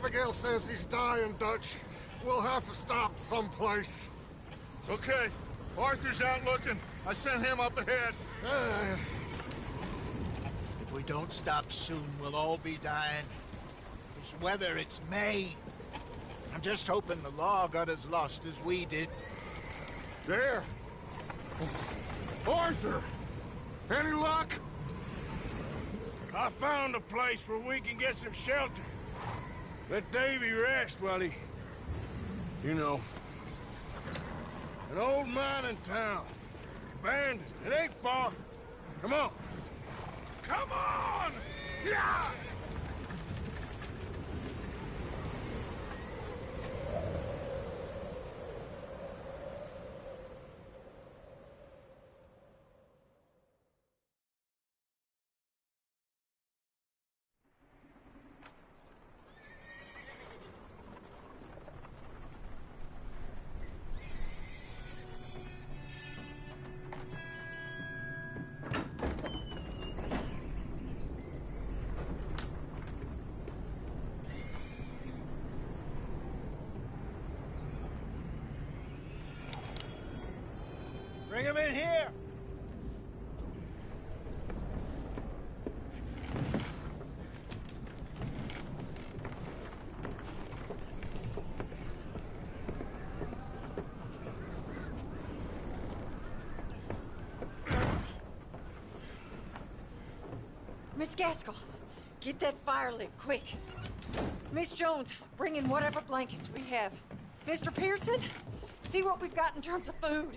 Abigail says he's dying, Dutch. We'll have to stop someplace. Okay. Arthur's out looking. I sent him up ahead. If we don't stop soon, we'll all be dying. This weather, it's May. I'm just hoping the law got as lost as we did. There! Arthur! Any luck? I found a place where we can get some shelter. Let Davy rest while he... You know. An old mining town. Abandoned. It ain't far. Come on. Come on! Yeah! Bring him in here! Miss Gaskell, get that fire lit, quick. Miss Jones, bring in whatever blankets we have. Mr. Pearson, see what we've got in terms of food.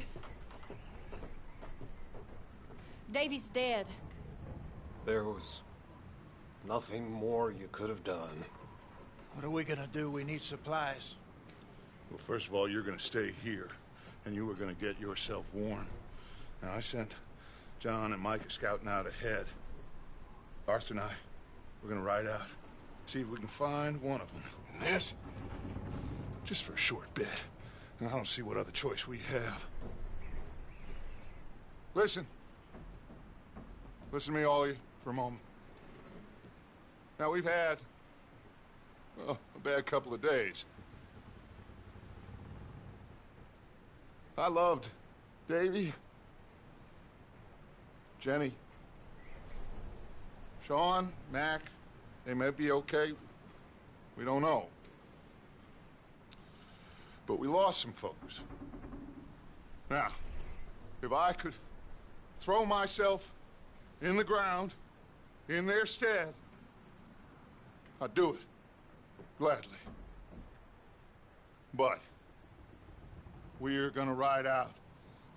Davy's dead. There was nothing more you could have done. What are we gonna do? We need supplies. Well, first of all, you're gonna stay here, and you were gonna get yourself warm. Now, I sent John and Micah scouting out ahead. Arthur and I, we're gonna ride out, see if we can find one of them. And this? Just for a short bit. And I don't see what other choice we have. Listen. Listen to me, all of you, for a moment. Now, we've had, well, a bad couple of days. I loved Davy, Jenny, Sean, Mac. They may be okay. We don't know. But we lost some folks. Now, if I could throw myself in the ground, in their stead, I'd do it, gladly. But we're gonna ride out,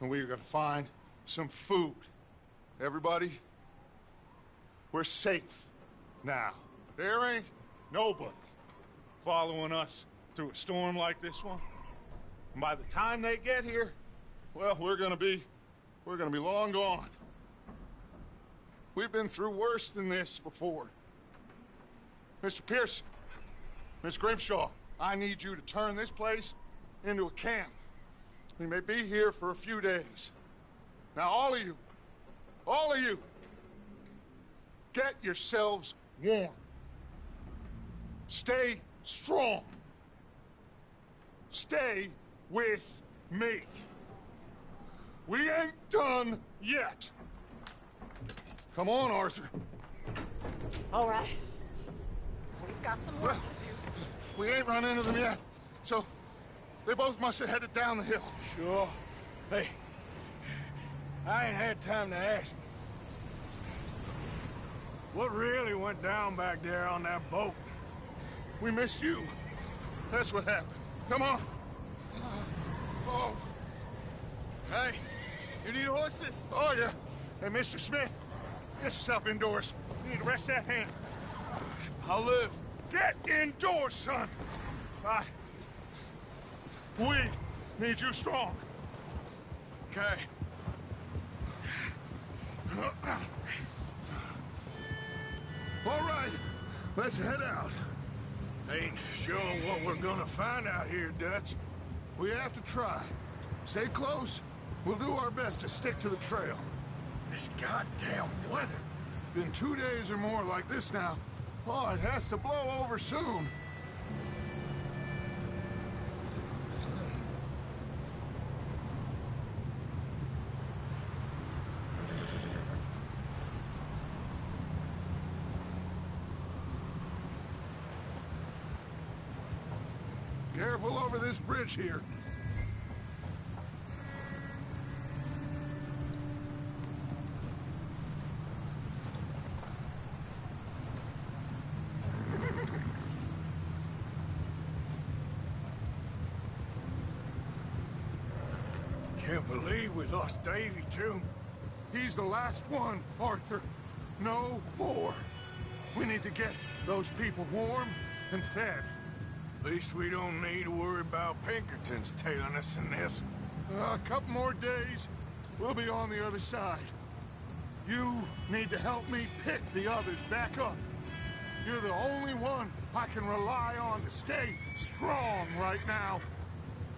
and we're gonna find some food. Everybody, we're safe now. There ain't nobody following us through a storm like this one. And by the time they get here, well, we're gonna be long gone. We've been through worse than this before. Mr. Pearson, Miss Grimshaw, I need you to turn this place into a camp. We may be here for a few days. Now, all of you, get yourselves warm. Stay strong. Stay with me. We ain't done yet. Come on, Arthur. All right. We've got some work to do. We ain't run into them yet, so they both must have headed down the hill. Sure. Hey, I ain't had time to ask. What really went down back there on that boat? We missed you. That's what happened. Come on. Oh. Hey, you need horses? Oh, yeah. Hey, Mr. Smith, get yourself indoors. You need to rest that hand. I'll live. Get indoors, son. We need you strong. Okay. All right, let's head out. Ain't sure what we're gonna find out here, Dutch. We have to try. Stay close. We'll do our best to stick to the trail. This goddamn weather. Been 2 days or more like this now. Oh, it has to blow over soon. Careful over this bridge here. Can't believe we lost Davy, too. He's the last one, Arthur. No more. We need to get those people warm and fed. At least we don't need to worry about Pinkertons tailing us in this. A couple more days, we'll be on the other side. You need to help me pick the others back up. You're the only one I can rely on to stay strong right now.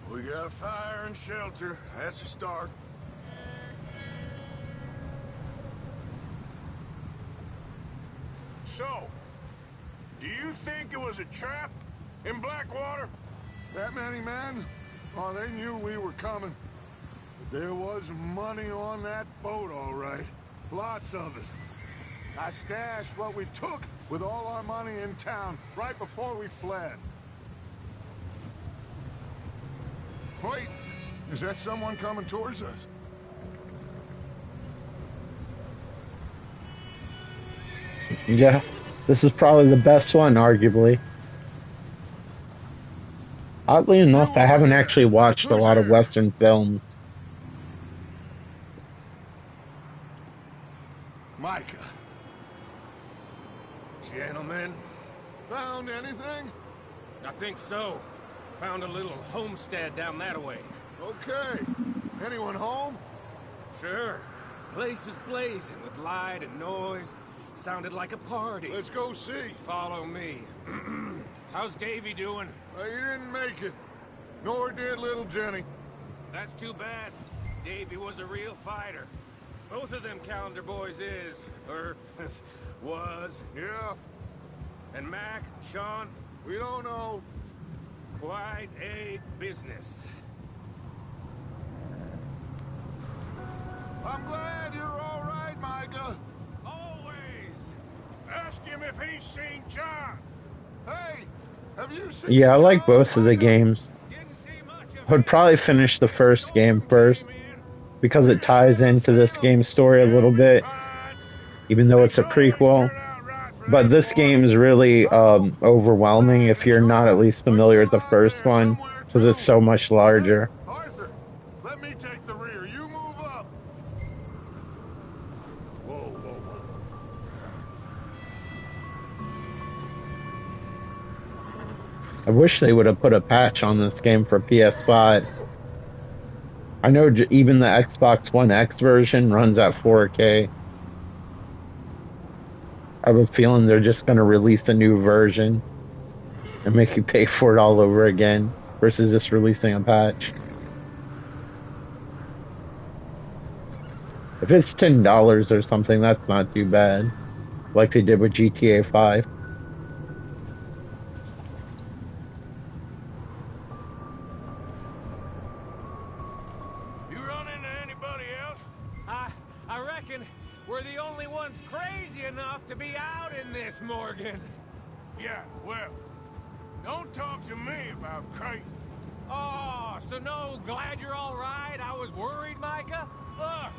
We got fire and shelter. That's a start. So, do you think it was a trap in Blackwater? That many men? Oh, they knew we were coming. But there was money on that boat, all right. Lots of it. I stashed what we took with all our money in town right before we fled. Wait, is that someone coming towards us? Yeah, this is probably the best one, arguably. Oddly enough, I haven't actually watched a lot of Western films. Micah. Gentlemen, Found anything? I think so. Found a little homestead down that way. Okay. Anyone home? Sure. Place is blazing with light and noise. Sounded like a party. Let's go see. Follow me. How's Davy doing? He didn't make it. Nor did little Jenny. That's too bad. Davy was a real fighter. Both of them Calendar boys is, or was. Yeah, And Mac, Sean, we don't know. quite a business. I'm glad you're all right, Micah. Always. Ask him if he's seen John. Hey, have you seen Yeah, I like John, both of the Micah? games. Didn't see much of I would probably finish the first game first, because it ties into this game's story a little bit, even though it's a prequel. But this game is really overwhelming if you're not at least familiar with the first one, because it's so much larger. Arthur, let me take the rear. You move up. Whoa, whoa, whoa. I wish they would have put a patch on this game for PS5. I know even the Xbox One X version runs at 4K. I have a feeling they're just going to release a new version and make you pay for it all over again versus just releasing a patch. If it's $10 or something, that's not too bad. Like they did with GTA 5. You run into anybody else? I reckon we're the only ones crazy enough to be out in this, Morgan. Yeah, well, don't talk to me about crazy. Oh, so no, glad you're all right. I was worried, Micah. Look,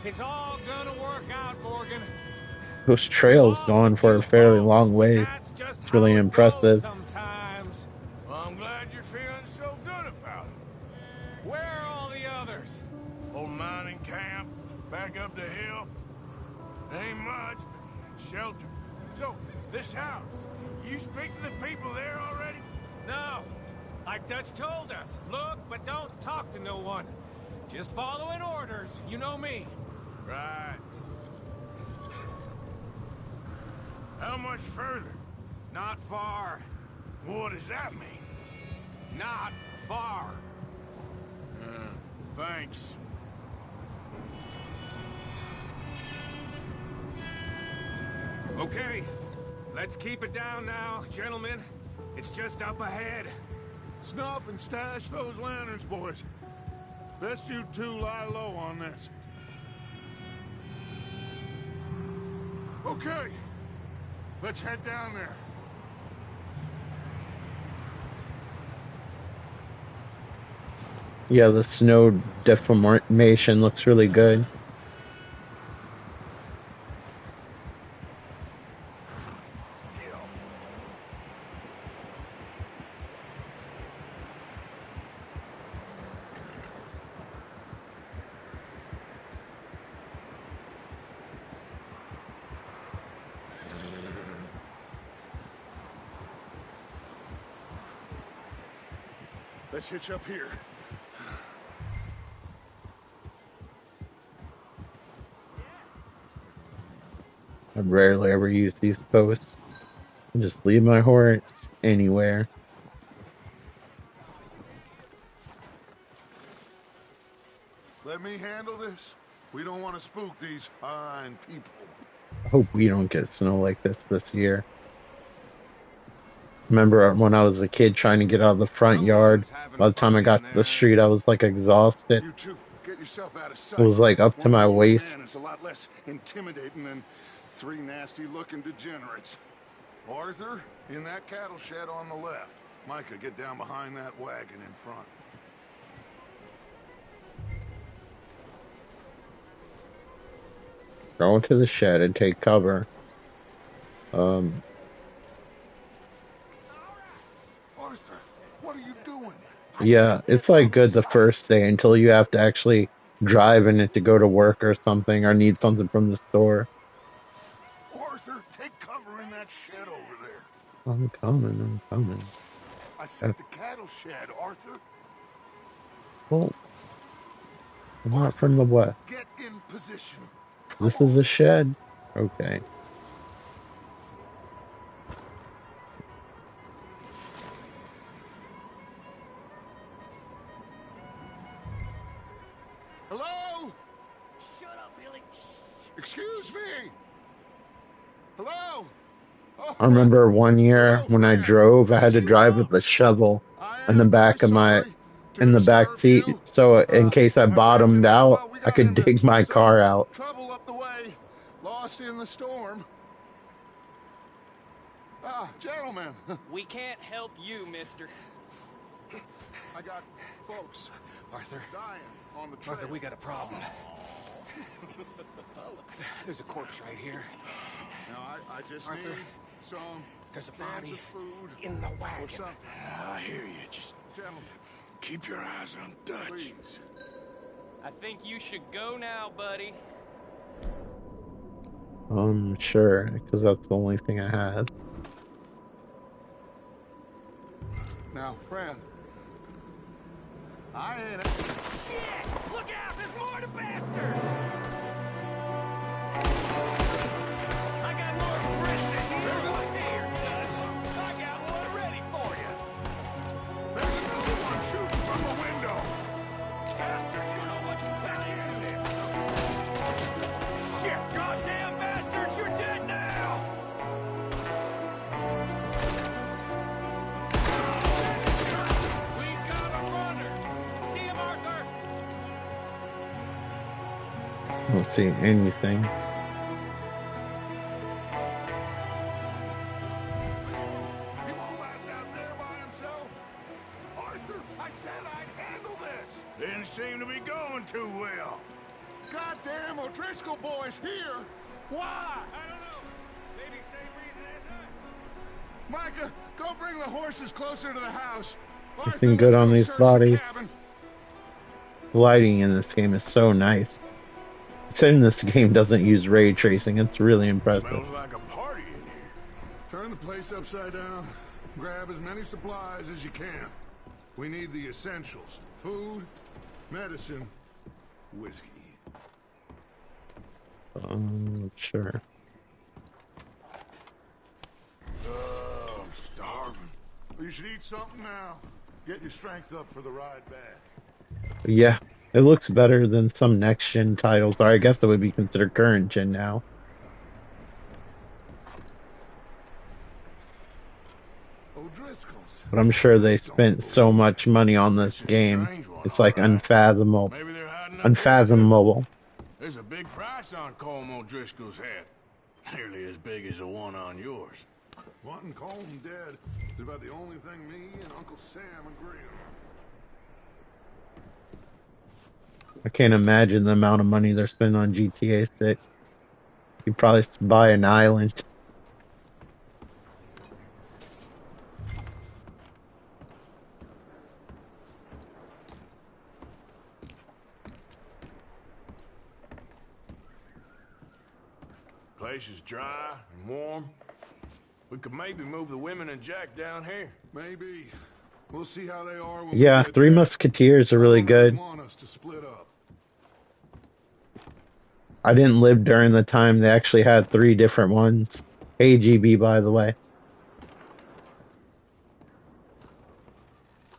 it's all gonna work out, Morgan. Those trails going for a fairly long ways. That's just It's really how it impressive. goes sometimes. Well, I'm glad you're feeling so good about it. Where are all the others? Old mining camp, back up the hill. Ain't much, but shelter. So, this house, you speak to the people there already? No. Like Dutch told us, look, but don't talk to no one. Just following orders, you know me. Right. How much further? Not far. What does that mean? Not far. Thanks. Okay, let's keep it down now, gentlemen. It's just up ahead. Snuff and stash those lanterns, boys. Best you two lie low on this. Okay, let's head down there. Yeah, the snow deformation looks really good. Let's hitch up here. I rarely ever use these posts. I just leave my horse anywhere. Let me handle this. We don't want to spook these fine people. I hope we don't get snow like this year. Remember when I was a kid trying to get out of the front yard? By the time I got to the street, I was like exhausted. You two, get yourself out of sight. It was like up to my waist. Man is a lot less intimidating than three nasty-looking degenerates. Arthur, in that cattle shed on the left. Micah, get down behind that wagon in front. Go into the shed and take cover. Arthur, what are you doing? Yeah, it's like good the first day until you have to actually drive in it to go to work or something, or need something from the store. Arthur, take cover in that shed over there. I'm coming. I said the cattle shed, Arthur. Well, I'm not from the what? Get in position. This is a shed? Okay. Hello? Shut up, Billy. Excuse me. Hello? Oh, I remember one year when I drove, I had to drive with a shovel in the back of in the back seat, so in case I bottomed out, I could dig my car out. Trouble up the way. Lost in the storm. Ah, gentlemen. We can't help you, mister. I got folks Arthur, dying on the trail. Arthur, we got a problem. There's a corpse right here. Now, I just Arthur, need some there's a cans body of food in the or wagon. something. I hear you. Just Gentlemen, keep your eyes on Dutch. please. I think you should go now, buddy. Sure, because that's the only thing I had. Now, friend, I ain't... Shit! Look out! There's more to bastards! I got more prisoners here! There's one here, Dutch! I got one ready for you! There's another one shooting from the window! Bastard, you know what to tell you in this! Shit! Goddamn bastards! You're dead now! We got a runner! See him, Arthur? I don't see anything. He won't last out there by himself! Arthur, I said I'd handle this! Didn't seem to be going too well. Goddamn O'Driscoll boys here! Why? I don't know. Maybe same reason as us. Micah, go bring the horses closer to the house. Looking good let's on go these search bodies. the cabin. The lighting in this game is so nice. Saying this game doesn't use ray tracing, it's really impressive. Smells like a party in here. Turn the place upside down. Grab as many supplies as you can. We need the essentials. Food, medicine, whiskey. Sure. I'm starving. You should eat something now. Get your strength up for the ride back. Yeah, it looks better than some next-gen titles, or I guess it would be considered current-gen now. O'Driscoll's. But I'm sure they spent so much money on this game, it's like unfathomable. Maybe they're hiding up Unfathomable. There's a big price on Colm O'Driscoll's head. Nearly as big as the one on yours. Wanting Colm dead is about the only thing me and Uncle Sam agree I can't imagine the amount of money they're spending on GTA 6. You probably buy an island. Place is dry and warm. We could maybe move the women and Jack down here. Maybe. We'll see how they are when Yeah, we get Three there. Musketeers are really I don't really good. want us to split up. I didn't live during the time they actually had 3 different ones. AGB, by the way.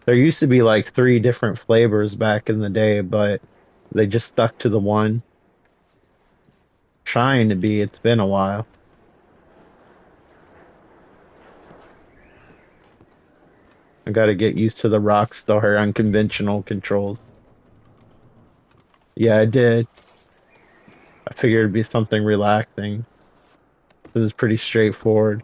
There used to be like 3 different flavors back in the day, but they just stuck to the one. Trying to be, it's been a while. I gotta get used to the Rockstar unconventional controls. Yeah, I did. I figured it'd be something relaxing. This is pretty straightforward.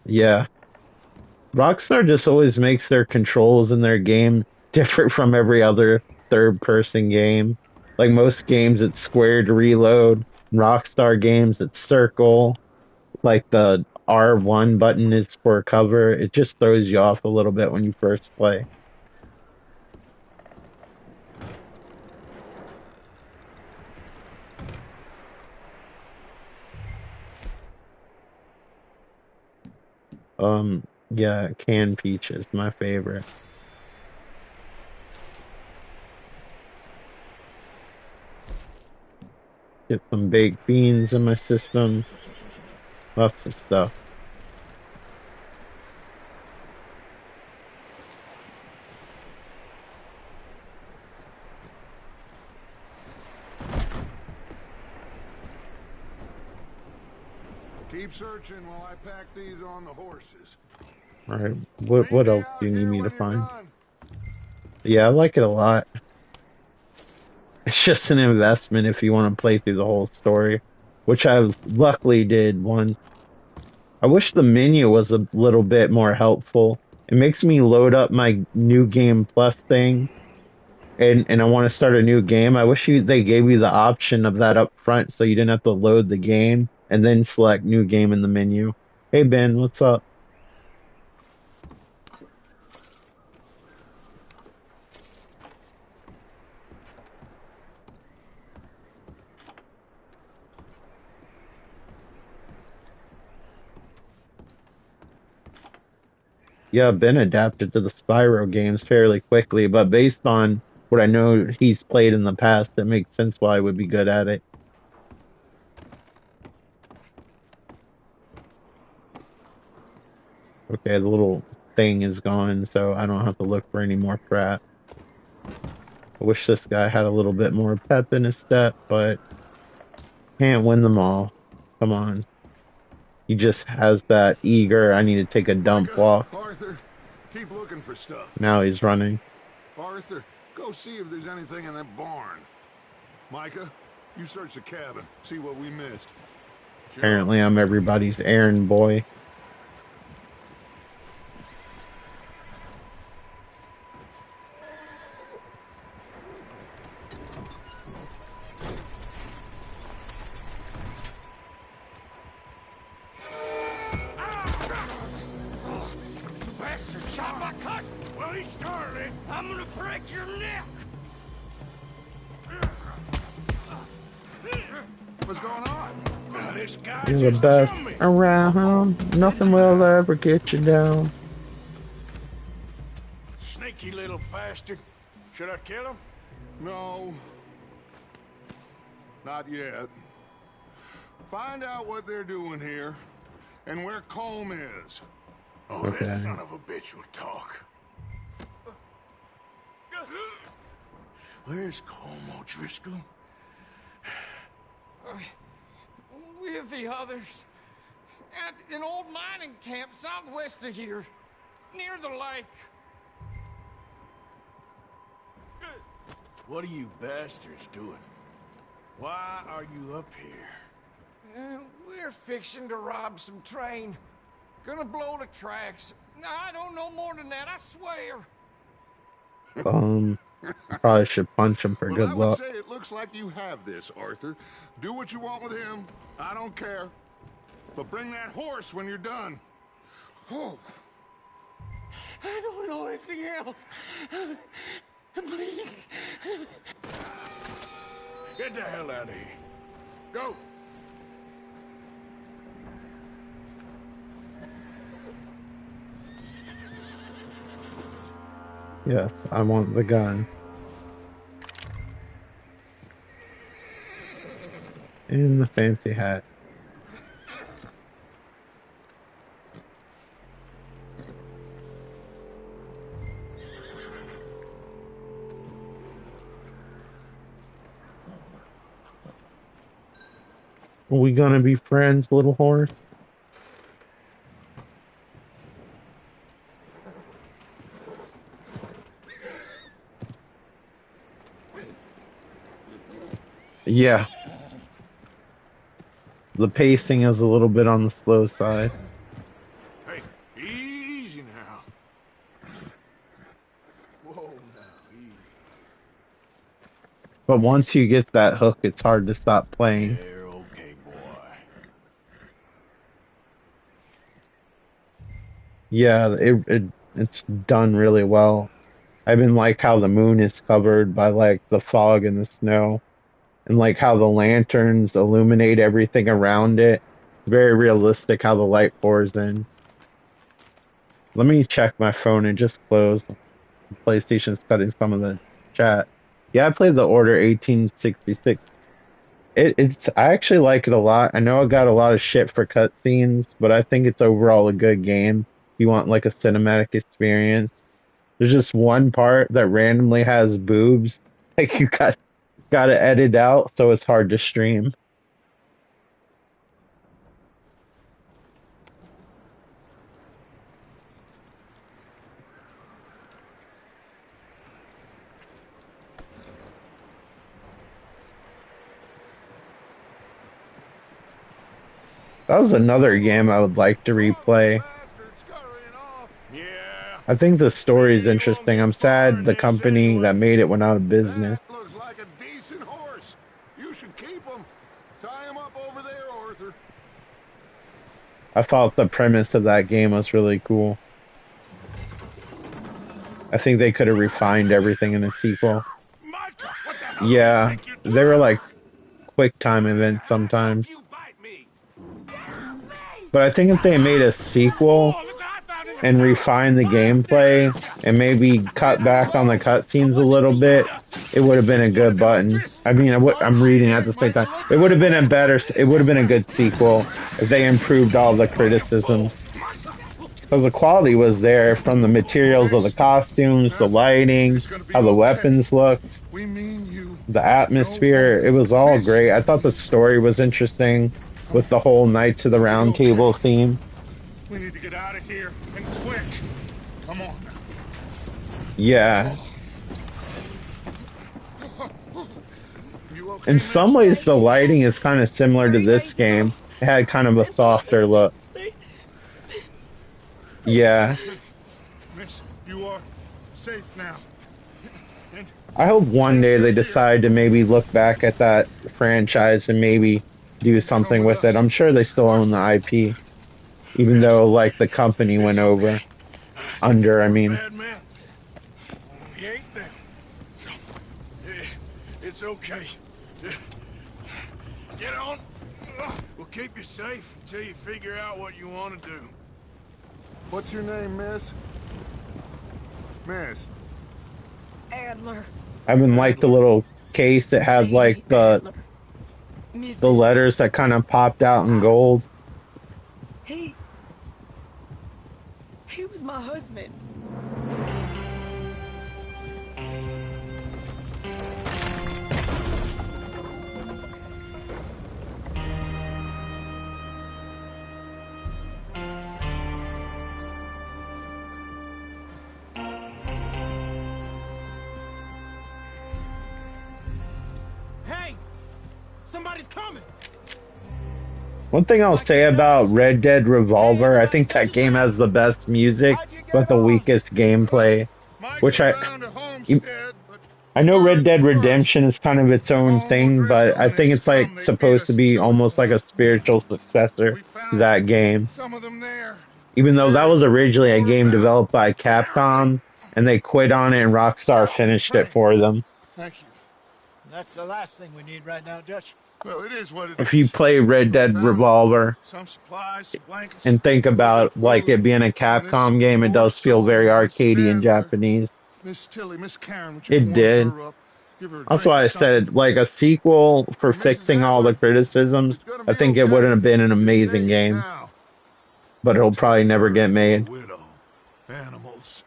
Yeah. Rockstar just always makes their controls in their game different from every other third-person game. Like most games, it's square to reload. Rockstar games, it's circle. Like the R1 button is for cover. It just throws you off a little bit when you first play. Yeah, canned peach is my favorite. Get some baked beans in my system. Lots of stuff. Keep searching while I pack these on the horses. Alright, what else do you need me to find? Yeah, I like it a lot. It's just an investment if you want to play through the whole story, which I luckily did once. I wish the menu was a little bit more helpful. It makes me load up my new game plus thing, and I want to start a new game. I wish they gave you the option of that up front so you didn't have to load the game and then select new game in the menu. Hey Ben, what's up? Yeah, Ben adapted to the Spyro games fairly quickly, but based on what I know he's played in the past, it makes sense why he would be good at it. Okay, the little thing is gone, so I don't have to look for any more crap. I wish this guy had a little bit more pep in his step, but can't win them all. Come on. He just has that eager, I need to take a dump walk. Arthur, keep looking for stuff. Now he's running. Arthur, go see if there's anything in that barn. Micah, you search the cabin, see what we missed. Apparently I'm everybody's errand boy. Bastard shot my cousin! Well, he started it. I'm gonna break your neck! What's going on? This guy You're the just best jumped me. around. Nothing will ever get you down. Sneaky little bastard. Should I kill him? No. Not yet. Find out what they're doing here and where Colm is. Oh, Okay. this son of a bitch will talk. Where's Colm O'Driscoll? With the others. At an old mining camp southwest of here. Near the lake. What are you bastards doing? Why are you up here? We're fixing to rob some train. Gonna blow the tracks. I don't know more than that, I swear. Probably should punch him for Well, good I would luck. say it looks like you have this, Arthur. Do what you want with him. I don't care. But bring that horse when you're done. Oh. I don't know anything else. Please. Get the hell out of here. Go. Yes, I want the gun. And the fancy hat. Are we gonna be friends, little horse? Yeah. The pacing is a little bit on the slow side. Hey, easy now. Whoa, now, easy. But once you get that hook, it's hard to stop playing. You're okay, boy. Yeah, it's done really well. I even like how the moon is covered by like the fog and the snow, and like how the lanterns illuminate everything around it. Very realistic how the light pours in. Let me check my phone. It just closed. PlayStation's cutting some of the chat. Yeah, I played the Order 1866. It's I actually like it a lot. I know I got a lot of shit for cutscenes, but I think it's overall a good game. If you want like a cinematic experience. There's just one part that randomly has boobs. Like you gotta edit out, so it's hard to stream. That was another game I would like to replay. Yeah. I think the story is interesting. I'm sad the company that made it went out of business. That looks like a decent horse. You should keep him. Tie him up over there, Arthur. I thought the premise of that game was really cool. I think they could have refined everything in a sequel. Micah, what the hell Yeah, do you think you're they were like quick time events sometimes. You bite me. But I think if they made a sequel and refined the gameplay and maybe cut back on the cutscenes a little bit, it would have been a good button. I mean, I'm reading at the same time. It would have been a good sequel if they improved all the criticisms. Because the quality was there from the materials of the costumes, the lighting, how the weapons looked, We mean you. the atmosphere. It was all great. I thought the story was interesting with the whole Knights of the Round Table theme. We need to get out of here, and quick. Come on now. Yeah. You okay, In miss? some ways, the lighting is kind of similar to this game. It had kind of a softer look. Yeah. Miss, you are safe now. And I hope one day they decide to maybe look back at that franchise and maybe do something with it. I'm sure they still own the IP. Even though, like, the company went over. Under, I mean. bad man? He ain't them. It's okay. Get on. We'll keep you safe until you figure out what you want to do. what's your name, miss? Miss. Adler. I even like the little case that had, like, the letters that kind of popped out in gold. He was my husband. Hey! Somebody's coming! One thing I'll say about Red Dead Revolver, I think that game has the best music, but the weakest gameplay. Which I know Red Dead Redemption is kind of its own thing, but I think it's like supposed to be almost like a spiritual successor to that game. Even though that was originally a game developed by Capcom, and they quit on it and Rockstar finished it for them. Thank you. That's the last thing we need right now, Dutch. Well, it is what it is. If you play Red Dead Revolver Some supplies, some blankets, and think about like it being a Capcom game, it does feel very arcadey and Japanese. Miss Tilly, Miss Karen, would you It warm did. her up? Give her a That's drink why or I something? said, like, a sequel for fixing all the criticisms, I think it wouldn't have been an amazing game. Now. But it'll probably never get made. Widow. Animals.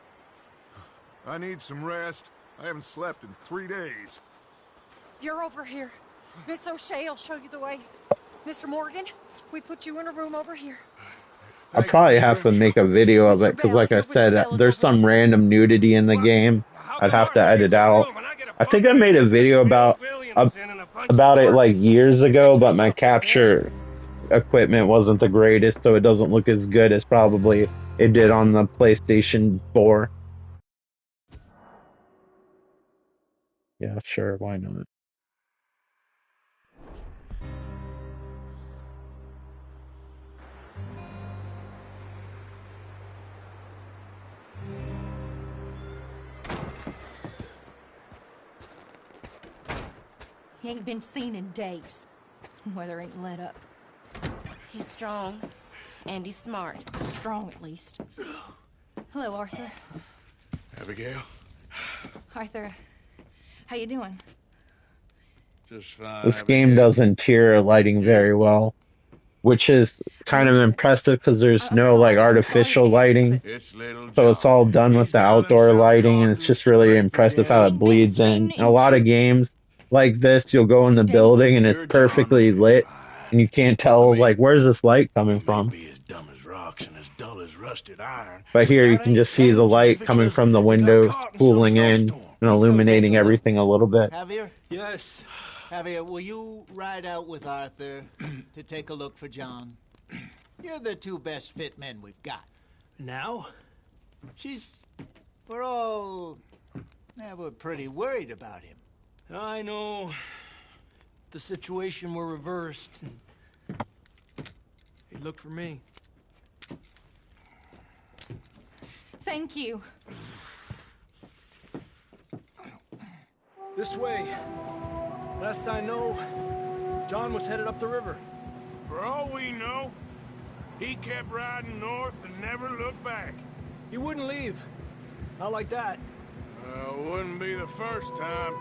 I need some rest. I haven't slept in 3 days. You're over here. Miss O'Shea will show you the way. Mr. Morgan, we put you in a room over here. I probably have to make a video of it, because like I said, there's some random nudity in the game. I'd have to edit out. I think I made a video about it like years ago, but my capture equipment wasn't the greatest, so it doesn't look as good as probably it did on the PlayStation 4. Yeah, sure, why not? He ain't been seen in days. Weather ain't let up. He's strong, and he's smart. Strong, at least. Hello, Arthur. Abigail? Arthur, how you doing? Just fine. This game does interior lighting very well, which is kind of impressive because there's no like artificial lighting, so it's all done with the outdoor lighting, and it's just really impressive how it bleeds in. In a lot of games like this, you'll go in the building and it's perfectly lit, and you can't tell like where's this light coming from. But here you can just see the light coming from the windows, cooling in and illuminating everything a little bit. Javier? Yes. Javier, will you ride out with Arthur to take a look for John? You're the two best fit men we've got. Now? We're pretty worried about him. I know. If the situation were reversed, he'd look for me. Thank you. This way. Last I know, John was headed up the river. For all we know, he kept riding north and never looked back. He wouldn't leave. Not like that. Wouldn't be the first time.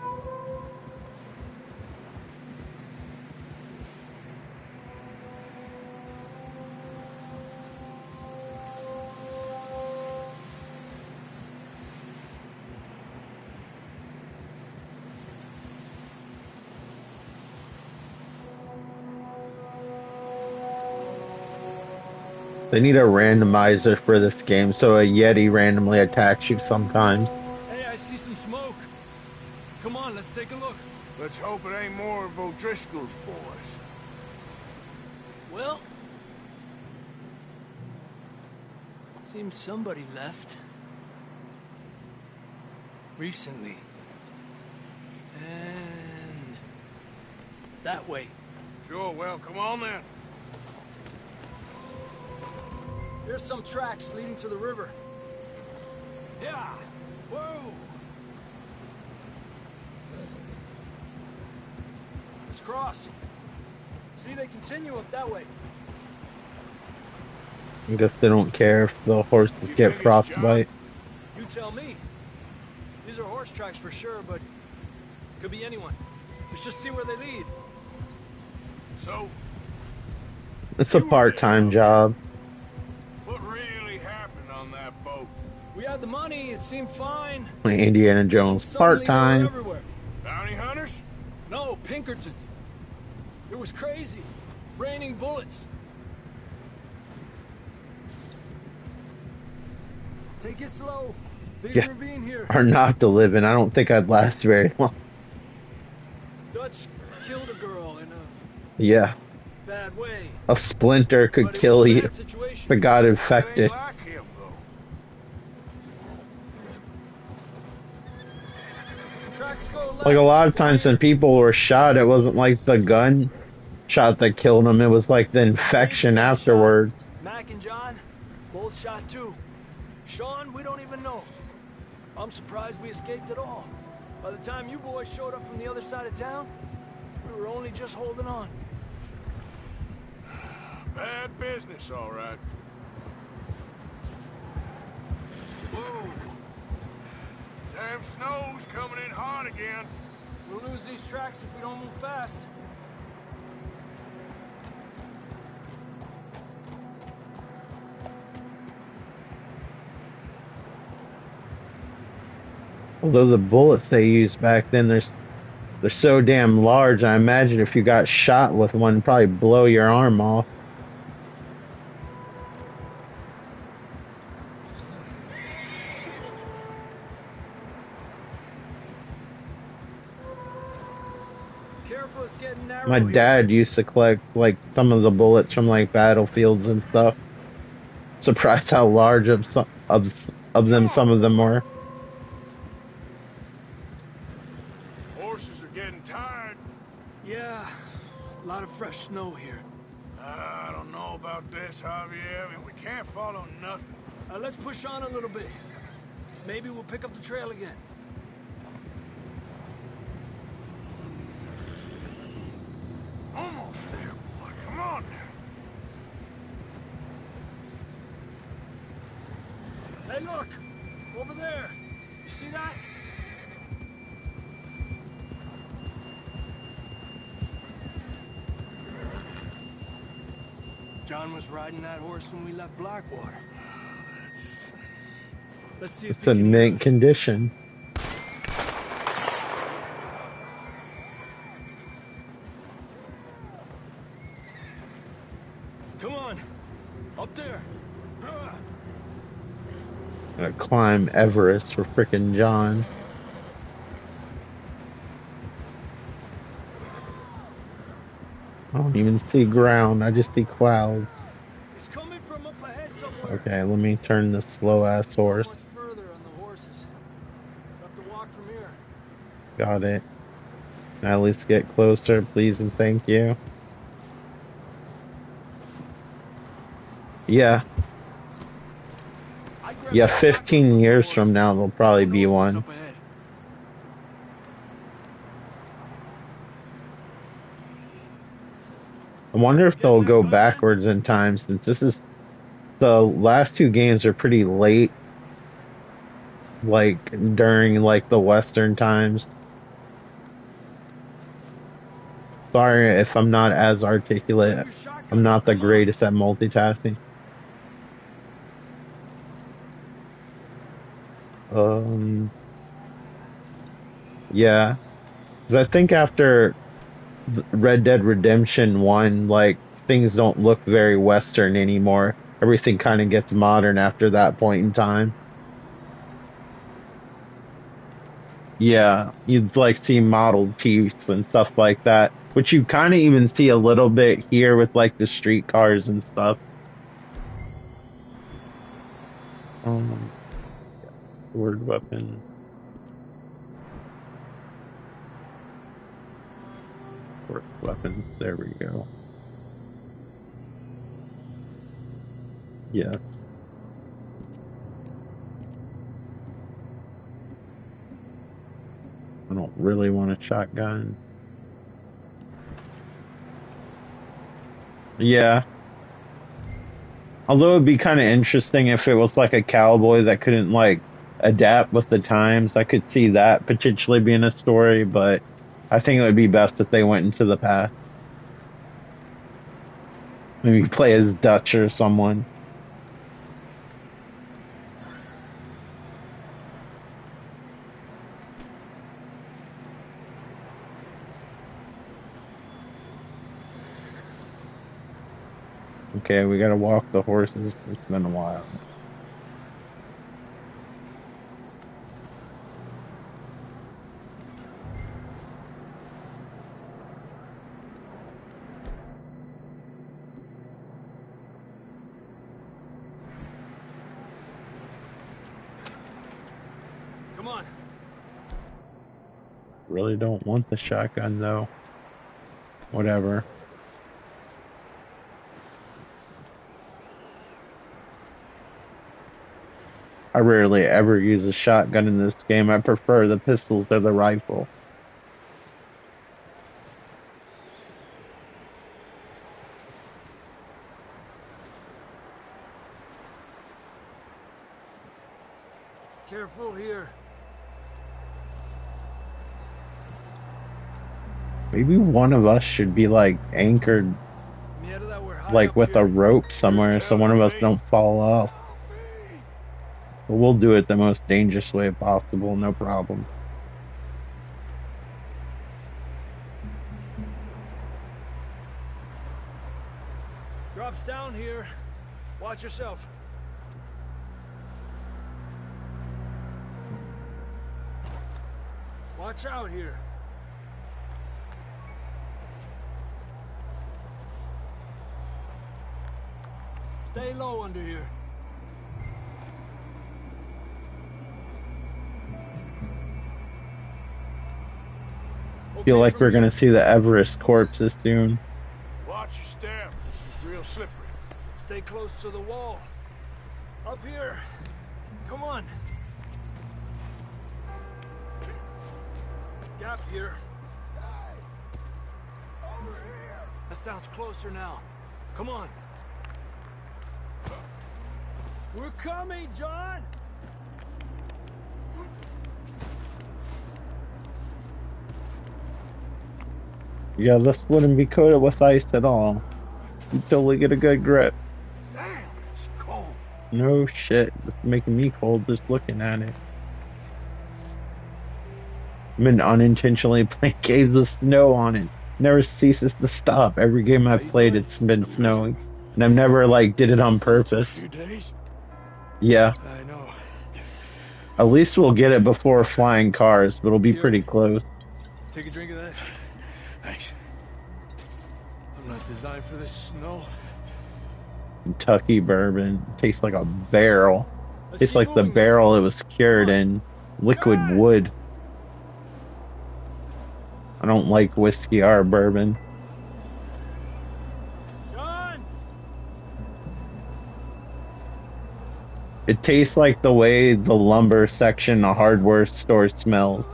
They need a randomizer for this game, so a Yeti randomly attacks you sometimes. Hey, I see some smoke. Come on, let's take a look. Let's hope it ain't more of O'Driscoll's boys. Well, seems somebody left. Recently. And that way. Sure, well, come on then. There's some tracks leading to the river. Yeah. Whoa. Let's cross. See, they continue up that way. I guess they don't care if the horses get frostbite. You tell me. These are horse tracks for sure, but could be anyone. Let's just see where they lead. So, It's a part-time job. what really happened on that boat? We had the money, it seemed fine. Indiana Jones Suddenly they were part-time. everywhere. Bounty hunters? No, Pinkertons. It was crazy. Raining bullets. Take it slow. Big Yeah. ravine here. Are not to live in. I don't think I'd last very long. Dutch killed a girl in a Yeah. bad way. a splinter could But it kill was a you bad situation. if it got infected. Like him, though. Tracks go left. Like a lot of times when people were shot, it wasn't like the gun shot that killed them. It was like the infection afterwards. Mac and John, both shot too. Sean, we don't even know. I'm surprised we escaped at all. By the time you boys showed up from the other side of town, we were only just holding on. Bad business, all right. Whoa. Damn snow's coming in hard again. We'll lose these tracks if we don't move fast. Although the bullets they used back then, they're so damn large. I imagine if you got shot with one, it'd probably blow your arm off. Careful, it's getting narrow. My dad used to collect like some of the bullets from like battlefields and stuff. Surprised how large of them some of them were. Horses are getting tired. Yeah, a lot of fresh snow here. I don't know about this, Javier. I mean, we can't follow nothing. Let's push on a little bit. Maybe we'll pick up the trail again. Almost there, boy. Come on now. Hey, look! Over there! You see that? John was riding that horse when we left Blackwater. Let's see if It's in mint condition. Come on! Up there! Gonna climb Everest for frickin' John. I don't even see ground, I just see clouds. It's coming from up ahead somewhere. Okay, let me turn this slow ass horse. Much further on the horses. Have to walk from here. Got it. Can I at least get closer, please and thank you? Yeah. Yeah, 15 years from now there'll probably be one. I wonder if they'll go backwards in time, since this is the last two games are pretty late, like during like the Western times. Sorry if I'm not as articulate. I'm not the greatest at multitasking. Yeah. 'Cause I think after Red Dead Redemption 1, like, things don't look very Western anymore. Everything kind of gets modern after that point in time. Yeah, you'd like see Model Ts and stuff like that, which you kind of even see a little bit here with like the streetcars and stuff. Word weapon. Word weapons, there we go. Yes. I don't really want a shotgun. Yeah. Although it'd be kind of interesting if it was like a cowboy that couldn't like adapt with the times. I could see that potentially being a story, but I think it would be best if they went into the past. Maybe play as Dutch or someone. Okay, we gotta walk the horses. It's been a while. Really don't want the shotgun though. Whatever. I rarely ever use a shotgun in this game. I prefer the pistols or the rifle. Careful here. Maybe one of us should be like anchored like with a rope somewhere so one of us don't fall off. But we'll do it the most dangerous way possible, no problem. Drops down here. Watch yourself. Watch out here. Stay low under here. Feel like we're gonna see the Everest corpses soon. Watch your step. This is real slippery. Stay close to the wall. Up here. Come on. Gap here. That sounds closer now. Come on. We're coming, John! Yeah, this wouldn't be coated with ice at all. You totally get a good grip. Damn, it's cold. No shit. It's making me cold just looking at it. I've been unintentionally playing games with snow on it. Never ceases to stop. Every game I've played, it's been snowing. And I've never, like, did it on purpose. A few days? Yeah. I know. At least we'll get it before flying cars, but it'll be pretty close. Take a drink of that. Thanks. I'm not designed for this snow. Kentucky bourbon. Tastes like a barrel. Tastes like the barrel it was cured in. Liquid wood. I don't like whiskey or bourbon. It tastes like the way the lumber section in a hardware store smells.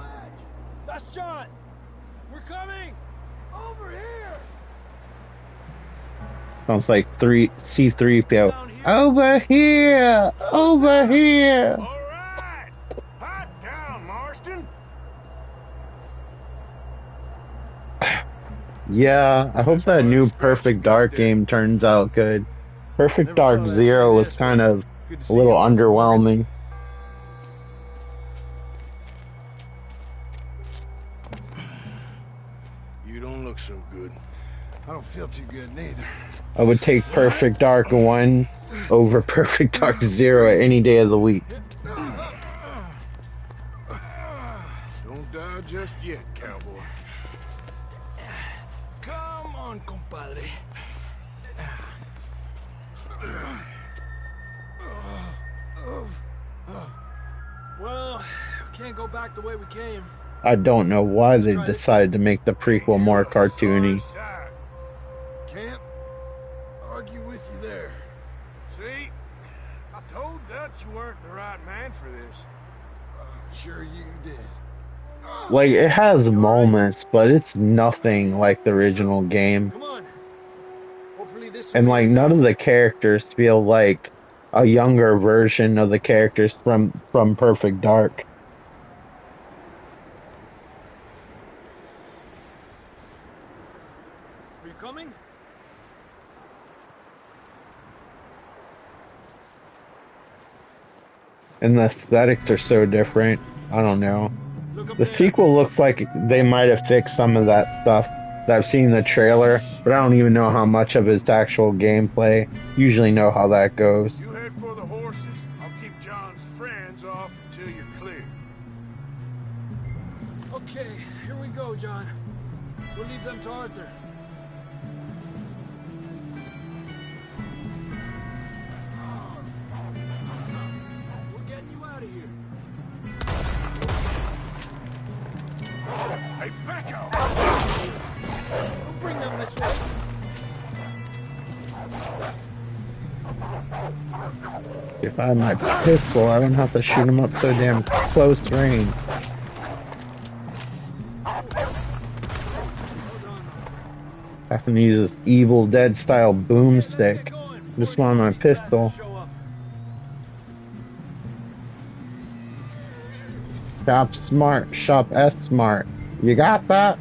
That's John! We're coming! Over here! Sounds like C-3PO. Over here! Over here! Alright! Hot down, Marston! Yeah, I hope that new Perfect Dark game turns out good. Perfect Dark Zero was kind of a little underwhelming. You don't look so good. I don't feel too good neither. I would take Perfect Dark 1 over Perfect Dark Zero any day of the week. Don't die just yet, cowboy. Come on, compadre. Well, we can't go back the way we came. I don't know why they decided to make the prequel more cartoony. Can't argue with you there. See? I told Dutch you weren't the right man for this. Sure you did. Like, it has moments, but it's nothing like the original game. Come on. Hopefully this And, like, none of the characters feel like a younger version of the characters from Perfect Dark. Are you coming? And the aesthetics are so different. I don't know. The sequel looks like they might have fixed some of that stuff that I've seen in the trailer, but I don't even know how much of it's actual gameplay. Usually know how that goes. You head for the horses. I'll keep John's friends off until you're clear. Okay, here we go, John. We'll leave them to Arthur. We're getting you out of here. If I had my pistol, I don't have to shoot him up so damn close range. Having to use this Evil Dead style boomstick. Just want my pistol. Shop smart, shop S smart. You got that?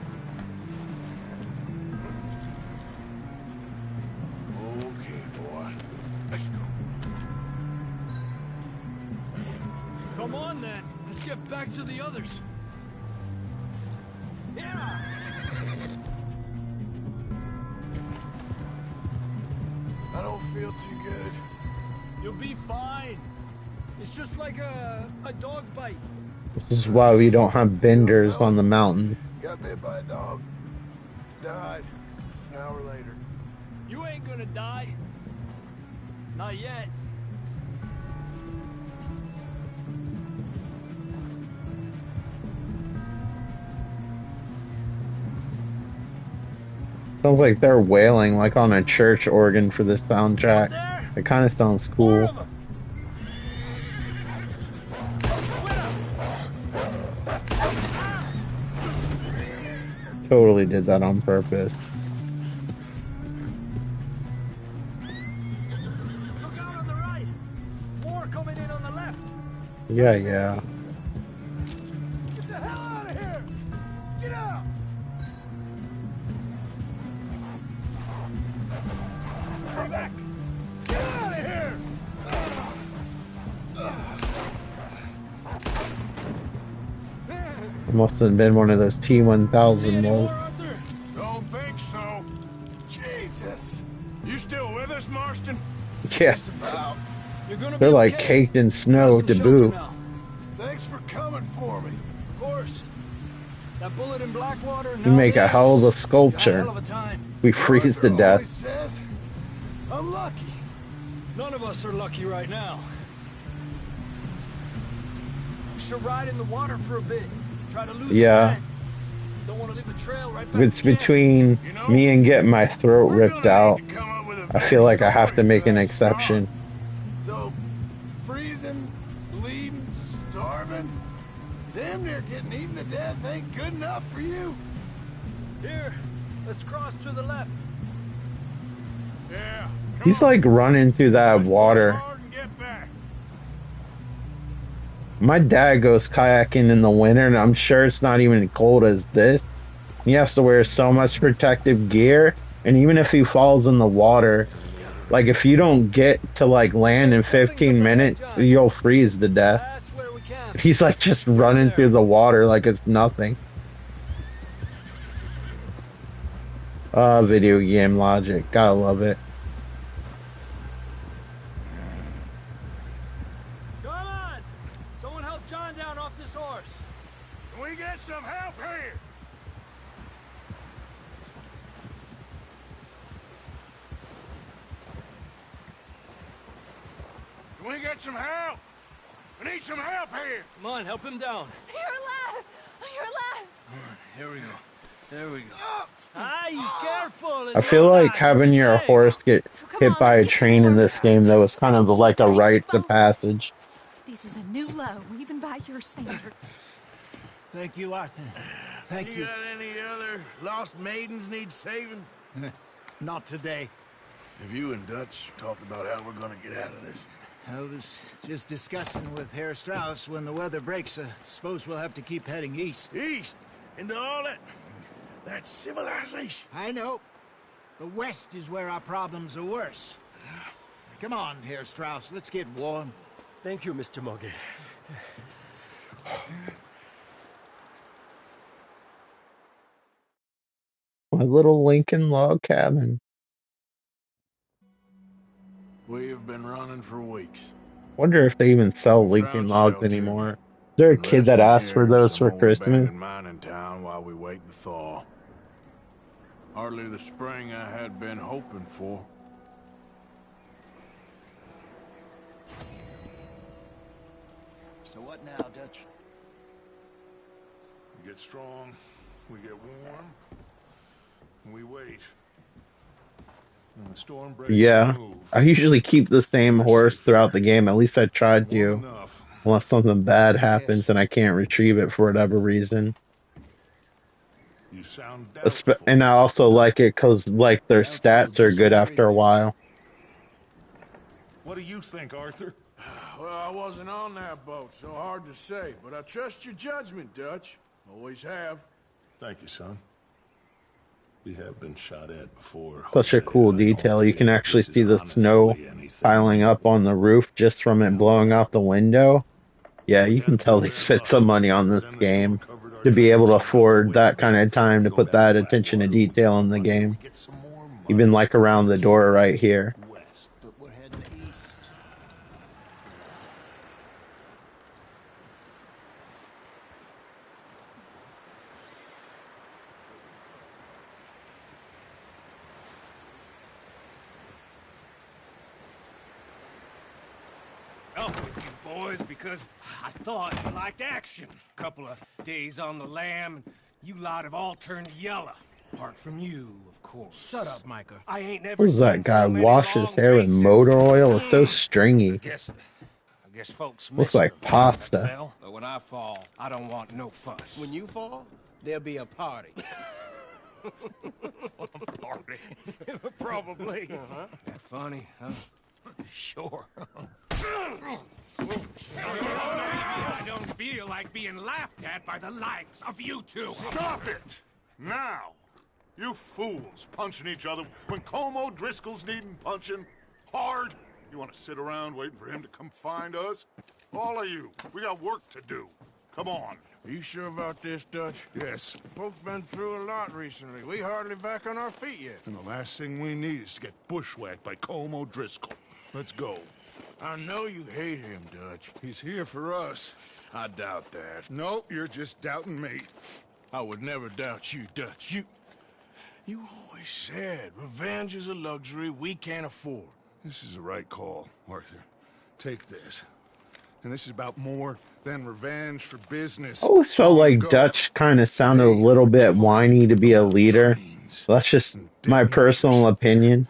Okay, boy. Let's go. Come on, then. Let's get back to the others. Yeah! I don't feel too good. You'll be fine. It's just like a dog bite. This is why we don't have benders on the mountains. Got bit by a dog. Died. An hour later. You ain't gonna die. Not yet. Sounds like they're wailing like on a church organ for this soundtrack. It kind of sounds cool. Totally did that on purpose. Look out on the right. More coming in on the left. Yeah, yeah. Get the hell out of here! Get out! Stay back! Get out of here! It must have been one of those T-1000 ones. Don't think so. Jesus. You still with us, Marston? Yeah. Just about. You're gonna They're be like okay. caked in snow to boot. Thanks for coming for me. Of course. That bullet in Blackwater. We make a hell of a Got a sculpture. hell of a time. We freeze to Arthur death. always says, I'm lucky. None of us are lucky right now. We should ride in the water for a bit. Try to lose the Yeah. scent. Don't want to leave a trail right back It's to camp. between me and getting my throat ripped out. I feel like I have to make an exception. So, freezing, bleeding, starving, damn near getting eaten to death ain't good enough for you. Here, let's cross to the left. Yeah. He's like running through that water. My dad goes kayaking in the winter, and I'm sure it's not even cold as this. He has to wear so much protective gear, and even if he falls in the water, like if you don't get to like land in 15 minutes, you'll freeze to death. He's like just running through the water like it's nothing. Video game logic, gotta love it. Come on! Someone help John down off this horse. Can we get some help here? Can we get some help? We need some help here. Come on, help him down. You're alive! You're alive! Here we go. There we go. Aye, careful! I feel like having your horse get hit by a train in this game, though, is kind of like a rite of passage. This is a new low, even by your standards. Thank you, Arthur. Thank you. Got any other lost maidens need saving? Not today. Have you and Dutch talked about how we're gonna get out of this? I was just discussing with Herr Strauss when the weather breaks. Suppose we'll have to keep heading east. East? Into all that civilization? I know. The west is where our problems are worse. Come on, Herr Strauss. Let's get warm. Thank you, Mr. Morgan. My little Lincoln log cabin. We have been running for weeks. Wonder if they even sell Lincoln logs anymore. Is there a kid that asks for those for Christmas? Mining town while we wait the thaw. Hardly the spring I had been hoping for. So what now, Dutch? We get strong, we get warm, and we wait. When the storm breaks, Yeah. move. I usually keep the same horse throughout the game. At least I tried to. Enough. Unless something bad happens and I can't retrieve it for whatever reason. You sound doubtful. And I also like it because, like, their stats are good after a while. What do you think, Arthur? Well, I wasn't on that boat, so hard to say. But I trust your judgment, Dutch. Always have. Thank you, son. We have been shot at before. Such a cool detail. You can actually see the snow piling up on the roof just from it blowing out the window. Yeah, you can tell they spent some money on this game to be able to afford that kind of time to put that attention to detail in the game. Even like around the door right here. But we're heading east. Oh, you boys, because I thought you liked action. Couple of days on the lam, and you lot have all turned yellow. Apart from you, of course. Shut up, Micah. I ain't never Who's that seen guy? so many Wash his long hair with faces. motor oil? It's so stringy. I guess folks Looks miss like them. pasta. Fell, but when I fall, I don't want no fuss. When you fall, there'll be a party. Party. Probably. That funny, huh? Sure. I don't feel like being laughed at by the likes of you two. Stop it! Now! You fools punching each other when Como Driscoll's needing punching hard. You want to sit around waiting for him to come find us? All of you, we got work to do. Come on. Are you sure about this, Dutch? Yes. Folks been through a lot recently. We hardly back on our feet yet. And the last thing we need is to get bushwhacked by Como Driscoll. Let's go. I know you hate him, Dutch. He's here for us. I doubt that. No, you're just doubting me. I would never doubt you, Dutch. You always said revenge is a luxury we can't afford. This is the right call, Arthur. Take this. And this is about more than revenge for business. I always felt like Dutch kind of sounded a little bit whiny to be a leader. So that's just my personal opinion.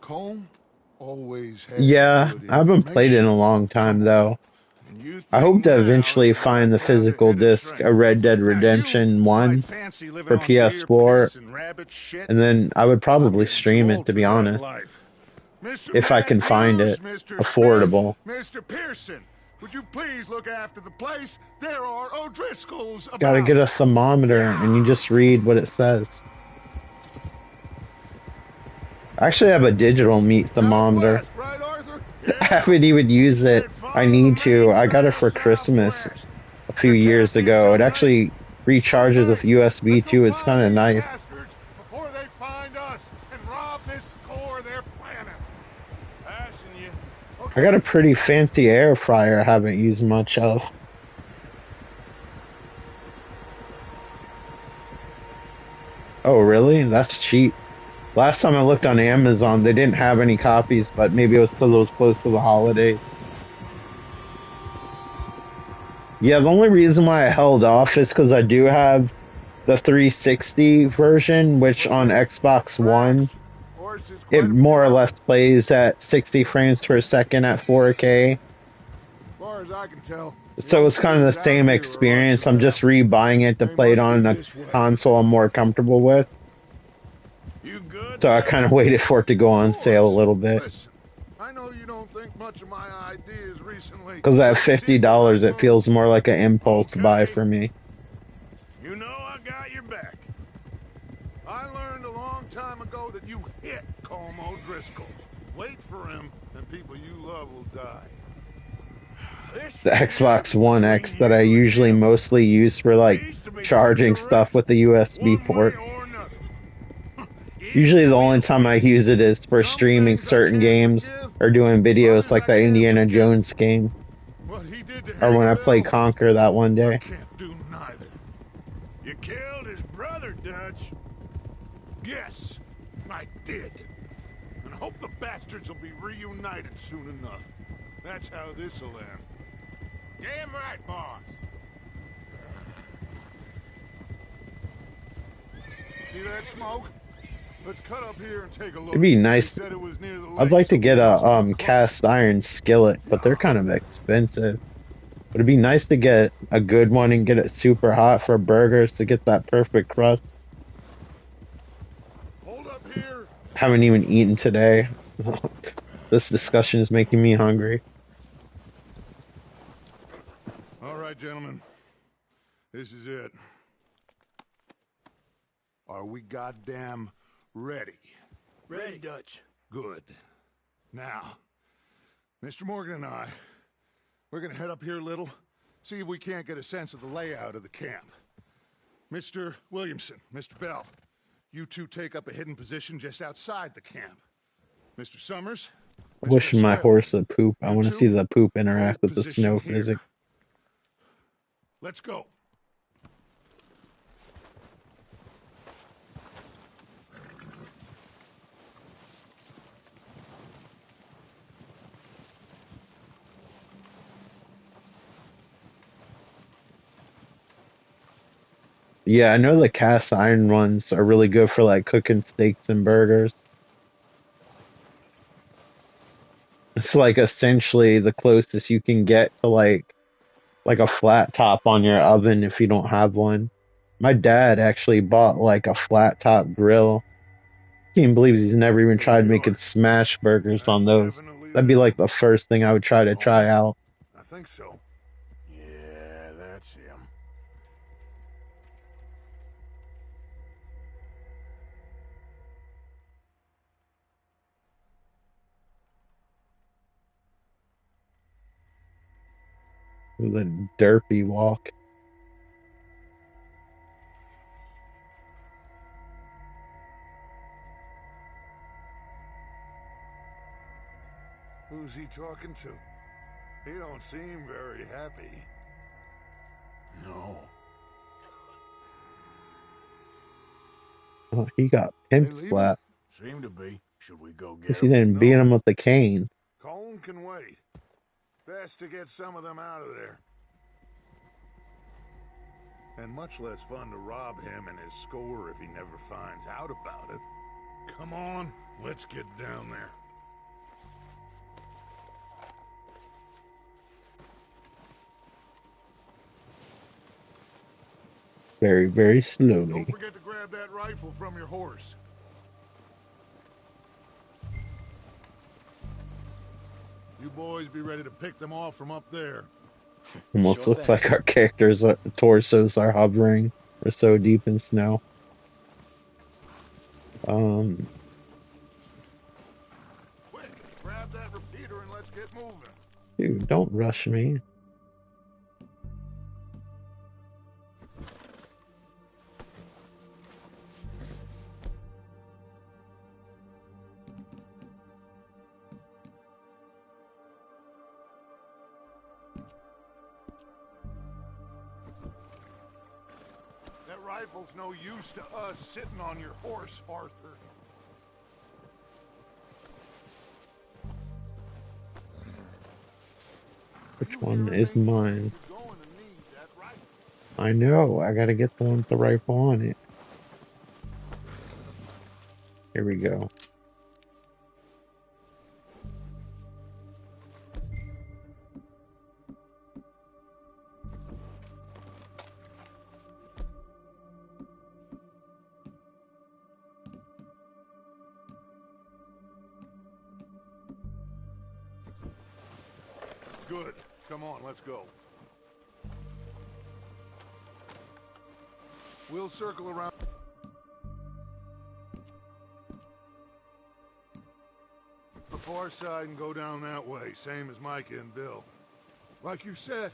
Colm always had Yeah, I haven't played it in a long time though. I hope to eventually find the physical disc of Red Dead Redemption 1 for PS4, and then I would probably stream it, to be honest. If I can find it affordable. Mr. Pearson, would you please look after the place? There are O'Driscolls about. Gotta get a thermometer, and you just read what it says. I actually have a digital meat thermometer. I haven't even used it. I need to. I got it for Christmas a few years ago. It actually recharges with USB too. It's kind of nice. Before they find us and rob this core they're planning. Passing you. I got a pretty fancy air fryer I haven't used much of. Oh really? That's cheap. Last time I looked on Amazon, they didn't have any copies, but maybe it was because it was close to the holidays. Yeah, the only reason why I held off is because I do have the 360 version, which on Xbox One, it more or less plays at 60 frames per second at 4K. As far as I can tell. So it's kind of the same experience. I'm just rebuying it to play it on a console I'm more comfortable with. So I kind of waited for it to go on sale a little bit. Listen, I know you don't think much of my ideas recently. Because at $50, it feels more like an impulse buy for me. You know I got your back. I learned a long time ago that you hit Como Driscoll. Wait for him, and people you love will die. The Xbox One X that I usually mostly use for like charging stuff with the USB port. Usually the only time I use it is for streaming certain games or doing videos like that Indiana Jones game. Or when I play Conquer that one day. Do neither. You killed his brother, Dutch. Yes, I did. And I hope the bastards will be reunited soon enough. That's how this'll end. Damn right, boss. See that smoke? Let's cut up here and take a look. It'd be nice. They said it was near the I'd lake, like so to get we must a be close. cast iron skillet, but they're kind of expensive. But it'd be nice to get a good one and get it super hot for burgers to get that perfect crust. Hold up here. Haven't even eaten today. This discussion is making me hungry. All right, gentlemen. This is it. Are we goddamn ready? Ready, Dutch. Good. Now, Mr. Morgan and I, we're gonna head up here a little, see if we can't get a sense of the layout of the camp. Mr. Williamson, Mr. Bell, you two take up a hidden position just outside the camp. Mr. Summers, Mr. Wishing my Estelle, horse would poop. I you want to two, see the poop interact hold with the position snow here. physics. Let's go. Yeah, I know the cast iron ones are really good for like cooking steaks and burgers. It's like essentially the closest you can get to like a flat top on your oven if you don't have one. My dad actually bought like a flat top grill. Can't believe he's never even tried making smash burgers on those. That'd be like the first thing I would try out. I think so. Yeah, that's him. With a derpy walk. Who's he talking to? He don't seem very happy. No. Oh, he got pimp leaving? slapped. Seem to be. Should we go get Guess he him? didn't beat him with the cane. Colin can wait. Best to get some of them out of there. And much less fun to rob him and his score if he never finds out about it. Come on, let's get down there. Very, very slowly. Don't forget to grab that rifle from your horse. You boys be ready to pick them off from up there. Almost looks like our characters' torsos are hovering. We're so deep in snow. Quick, grab that repeater and let's get moving. Dude, don't rush me. That rifle's no use to us sitting on your horse, Arthur. Which one is mine? I know, I gotta get the one with the rifle on it. Here we go. Good. Come on, let's go. We'll circle around the far side and go down that way, same as Micah and Bill. Like you said,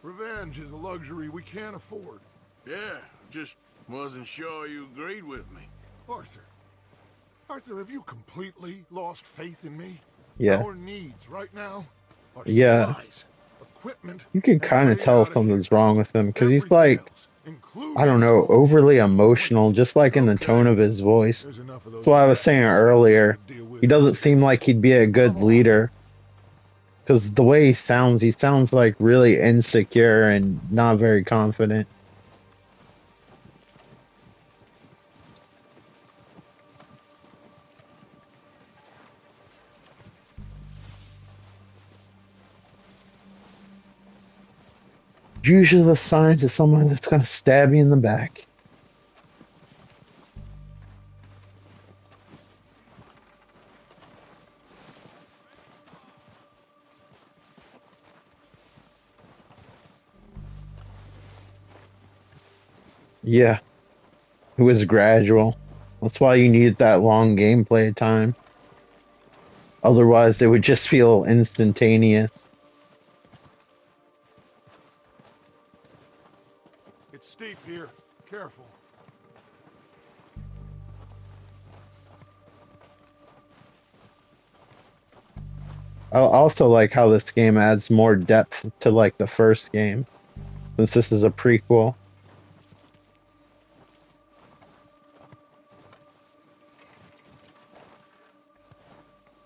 revenge is a luxury we can't afford. Yeah, just wasn't sure you agreed with me. Arthur. Arthur, have you completely lost faith in me? Yeah. Our needs right now are Yeah. supplies, equipment. You can kind of tell something's wrong with him because he's like, I don't know, overly emotional, just like in the tone of his voice. That's why I was saying earlier, he doesn't seem like he'd be a good leader. Because the way he sounds like really insecure and not very confident. Usually the signs of someone that's gonna stab you in the back. Yeah, it was gradual. That's why you need that long gameplay time. Otherwise, it would just feel instantaneous. It's steep here. Careful. I also like how this game adds more depth to like the first game, since this is a prequel.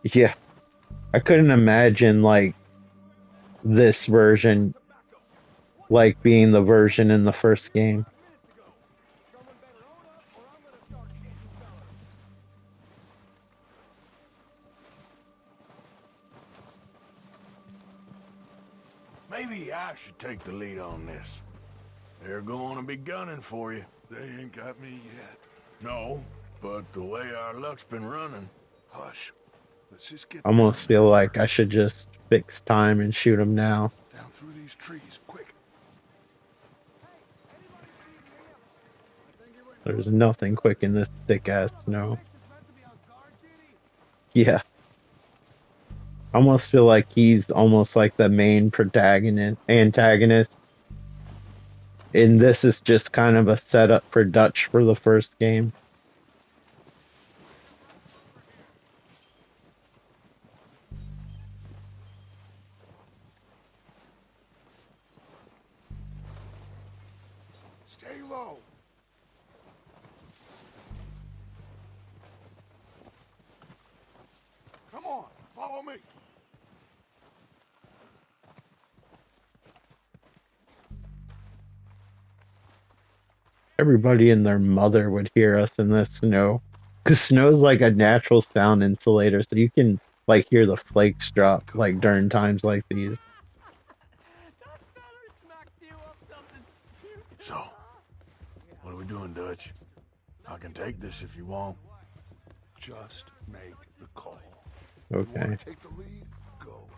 Yeah, I couldn't imagine like this version like being the version in the first game. Maybe I should take the lead on this. They're going to be gunning for you. They ain't got me yet. No, but the way our luck's been running... Hush. Let's just get I almost feel like I should just fix time and shoot him now. down through these trees, quick. There's nothing quick in this thick-ass snow. Yeah. I almost feel like he's almost like the main antagonist. And this is just kind of a setup for Dutch for the first game. Stay low. Come on, follow me. Everybody and their mother would hear us in the snow. Because snow's like a natural sound insulator, so you can like hear the flakes drop like during times like these. So, what are we doing, Dutch? I can take this if you want. Just make the call. Okay. You want to take the lead? Go.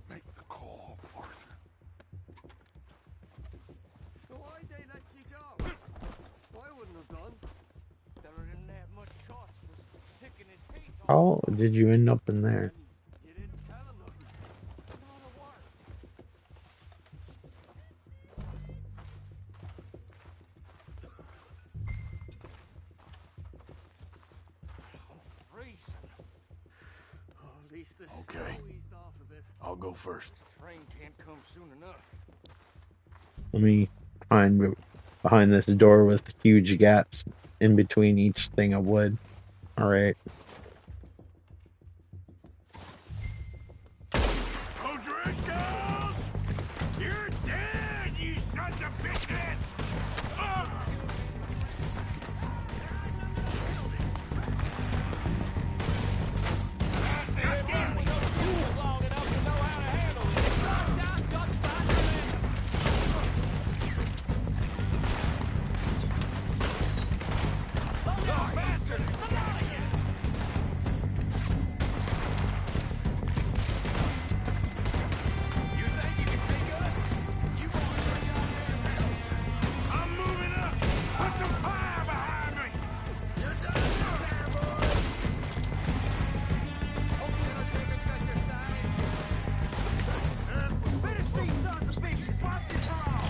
Make the call, Arthur. Why'd they let you go? I wouldn't have done. There didn't have much choice. Was picking his teeth off. How did you end up in there? You didn't tell him nothing. Not a word. I'm freezing. Oh, at least the Okay. snow eased off a bit. I'll go first. The train can't come soon enough. Let me find behind this door with huge gaps in between each thing of wood. Alright. O'Driscolls! You're dead, you sons of bitches! Ah! I'm moving up! Put some fire behind me! You're done there, boy! Hopefully it'll take us at your side. Finish these sons of bitches once and for all!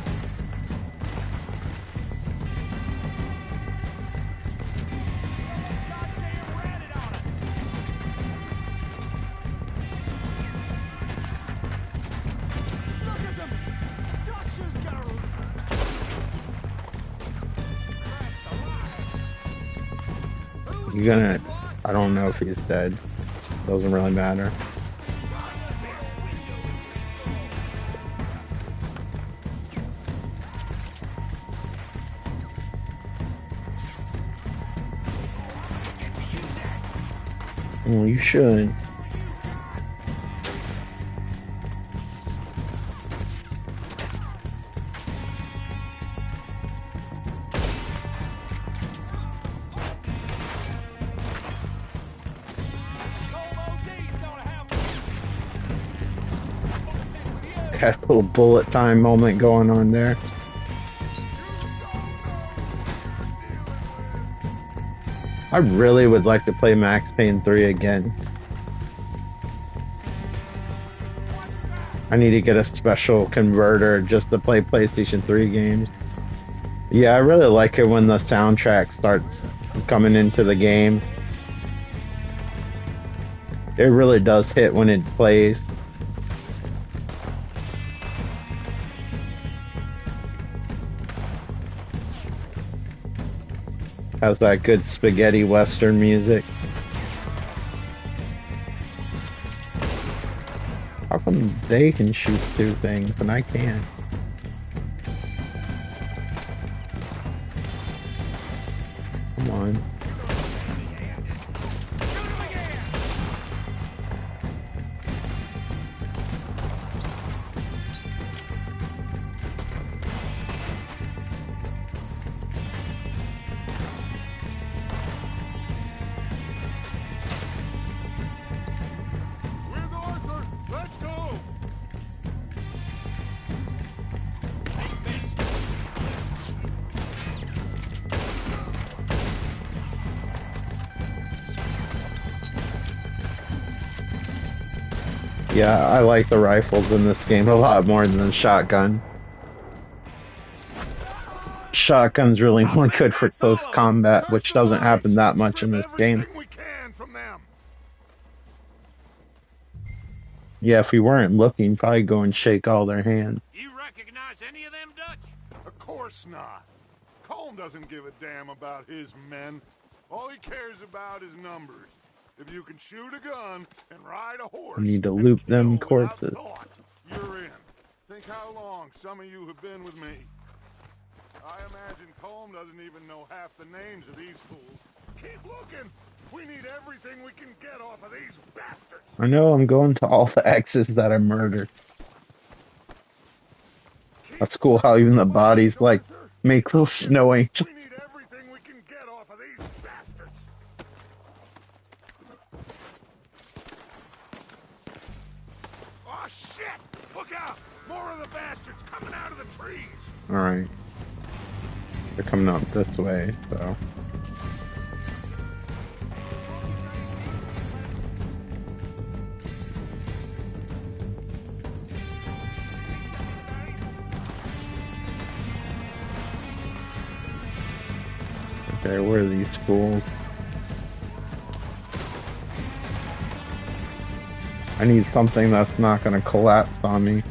Goddamn ratted on us! Look at them! Dutch's girls! You're gonna... I don't know if he's dead. Doesn't really matter. Well, you should. Had a little bullet time moment going on there. I really would like to play Max Payne 3 again. I need to get a special converter just to play PlayStation 3 games. Yeah, I really like it when the soundtrack starts coming into the game. It really does hit when it plays. Has that good spaghetti western music. How come they can shoot two things and I can't? Come on. Yeah, I like the rifles in this game a lot more than the shotgun. Shotgun's really more good for close combat, which doesn't happen that much in this game. Yeah, if we weren't looking, probably go and shake all their hands. You recognize any of them, Dutch? Of course not. Colm doesn't give a damn about his men. All he cares about is numbers. If you can shoot a gun and ride a horse, I need to loop them corpses. You're in. Think how long some of you have been with me. I imagine Colm doesn't even know half the names of these fools. Keep looking. We need everything we can get off of these bastards. I know I'm going to all the exes that I murdered. That's cool how even the bodies like make little snow angels. We need everything we can get off of these bastards. Oh shit! Look out! More of the bastards coming out of the trees. Alright. They're coming out this way, so. Okay, where are these fools? I need something that's not gonna collapse on me.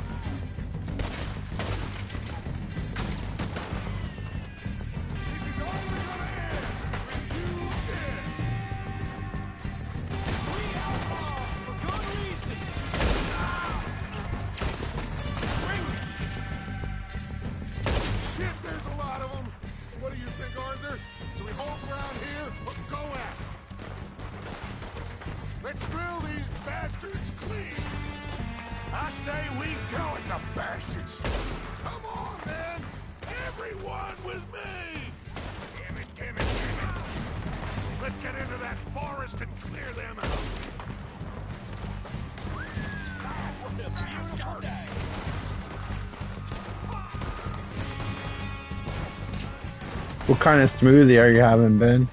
What kind of smoothie are you having, Ben?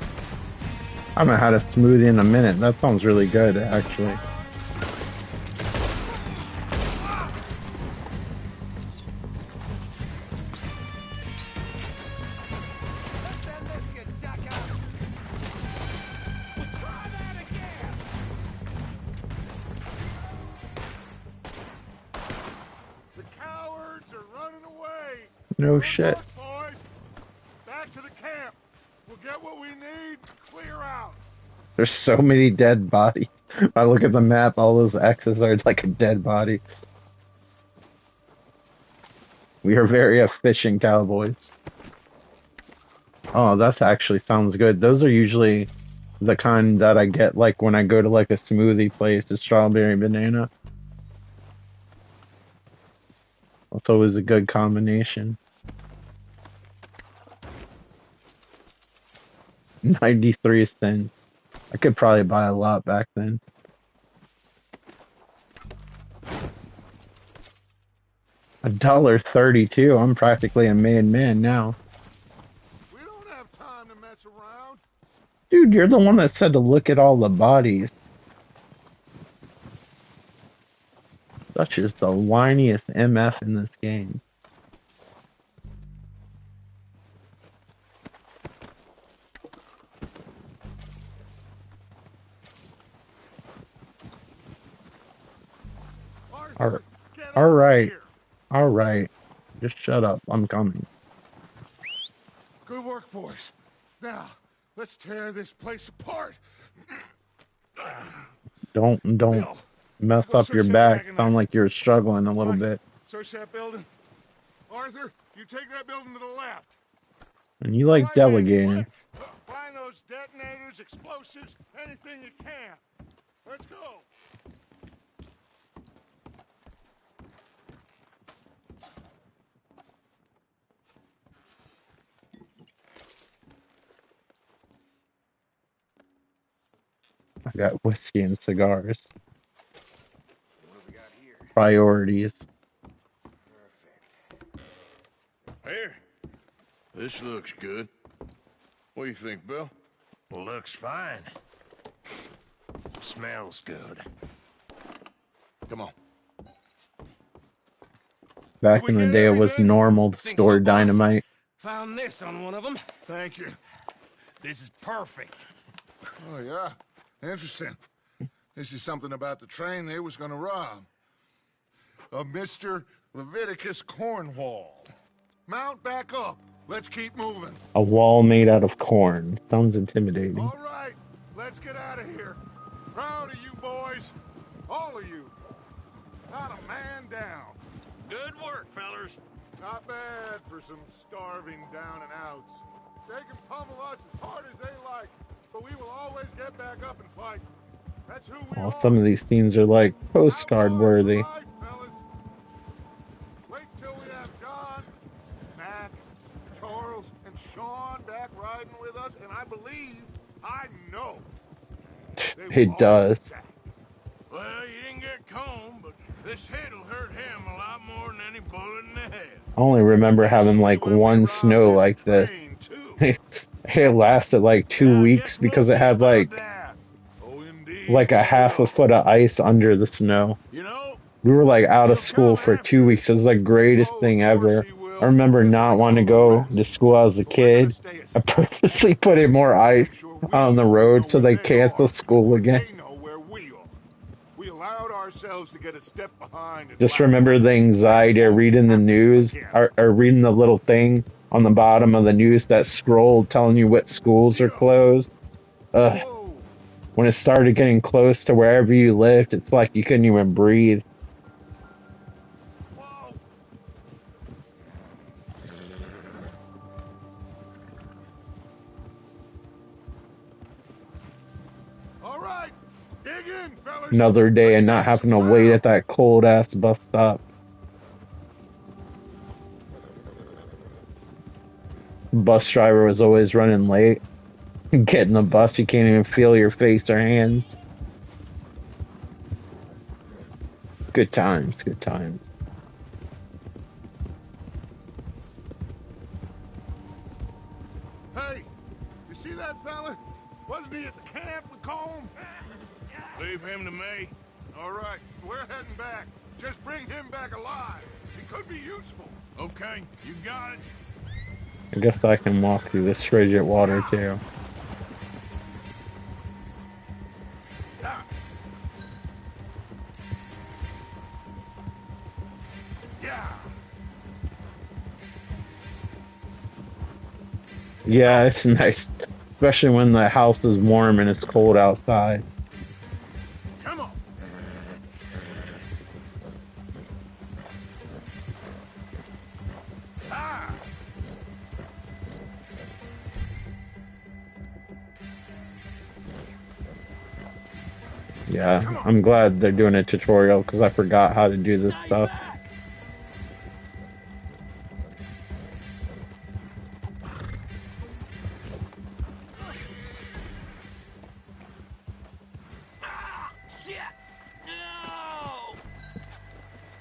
I haven't had a smoothie in a minute. That sounds really good, actually. The cowards are running away. No shit. Back to the camp. We'll get what we need. Clear out. There's so many dead bodies. If I look at the map, all those X's are like a dead body. We are very efficient cowboys. Oh, that actually sounds good. Those are usually the kind that I get like when I go to like a smoothie place, the strawberry banana. That's always a good combination. 93 cents. I could probably buy a lot back then. $1.32. I'm practically a made man now. We don't have time to mess around. Dude, you're the one that said to look at all the bodies. Such is the whiniest MF in this game. Arthur, All right. All right. Just shut up. I'm coming. Good work, boys. Now, let's tear this place apart. Don't Bill, mess go up your search that back. wagon Sound there. like you're struggling a little Mike, bit. Search that building. Arthur, you take that building to the left. And you like Right hand, delegating. quick. Find those detonators, explosives, anything you can. Let's go. I got whiskey and cigars. Priorities. Here. This looks good. What do you think, Bill? Looks fine. Smells good. Come on. Back in the day, it was normal to Think store so, boss? dynamite. Found this on one of them. Thank you. This is perfect. Oh, yeah? Interesting. This is something about the train they was gonna rob. A Mr. Leviticus Cornwall. Mount back up. Let's keep moving. A wall made out of corn. Sounds intimidating. All right, let's get out of here. Proud of you boys. All of you. Not a man down. Good work, fellers. Not bad for some starving down and outs. They can pummel us as hard as they like, but we will always get back up and fight. That's who we Well, are. some of these scenes are like postcard worthy. Outlaws for life, fellas. Wait till we have John, Mac, Charles, and Sean back riding with us, and I believe, I know, they will It all does. be back. Well, you didn't get Combe, but this hit'll hurt him a lot more than any bullet in the head. I only remember having like one snow like this. It lasted like 2 weeks because it had like a half a foot of ice under the snow. We were like out of school for 2 weeks. It was the greatest thing ever. I remember not wanting to go to school as a kid. I purposely put in more ice on the road so they canceled school again. We allowed ourselves to get a step behind. And Just remember the anxiety of reading the news or reading the little thing on the bottom of the news that scrolled telling you what schools are closed. Ugh. When it started getting close to wherever you lived, it's like you couldn't even breathe. all right, dig in, fellas. Another day and not having to wait at that cold ass bus stop. Bus driver was always running late. Get in the bus, you can't even feel your face or hands. Good times, good times. Hey, you see that fella? Wasn't he at the camp with Combe? Leave him to me. All right, we're heading back. Just bring him back alive. He could be useful. Okay, you got it. I guess I can walk through this frigid water too. Yeah, it's nice. Especially when the house is warm and it's cold outside. Come on. Yeah, I'm glad they're doing a tutorial because I forgot how to do this stuff.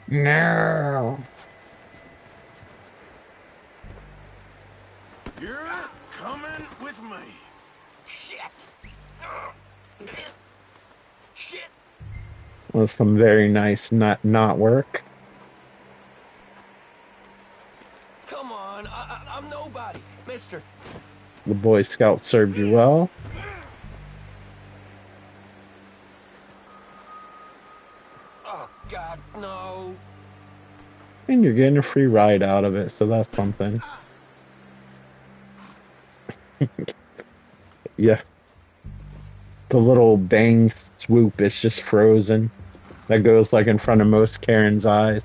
No. coming with me. Shit! Shit! Was some very nice not work. Come on, I'm nobody, mister. The Boy Scout served you well. Oh, God, no. And you're getting a free ride out of it, so that's something. Yeah. The little bang swoop is just frozen. That goes like in front of most Karen's eyes.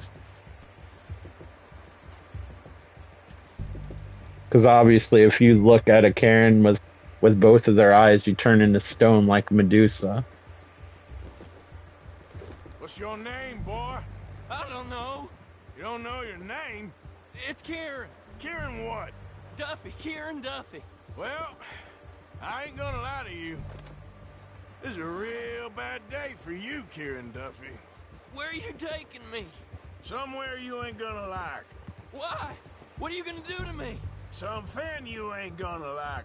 Because obviously if you look at a Karen with both of their eyes, you turn into stone like Medusa. What's your name, boy? I don't know. You don't know your name? It's Kieran. Kieran what? Duffy. Kieran Duffy. Well, I ain't gonna lie to you. This is a real bad day for you, Kieran Duffy. Where are you taking me? Somewhere you ain't gonna like. Why? What are you gonna do to me? Something you ain't gonna like.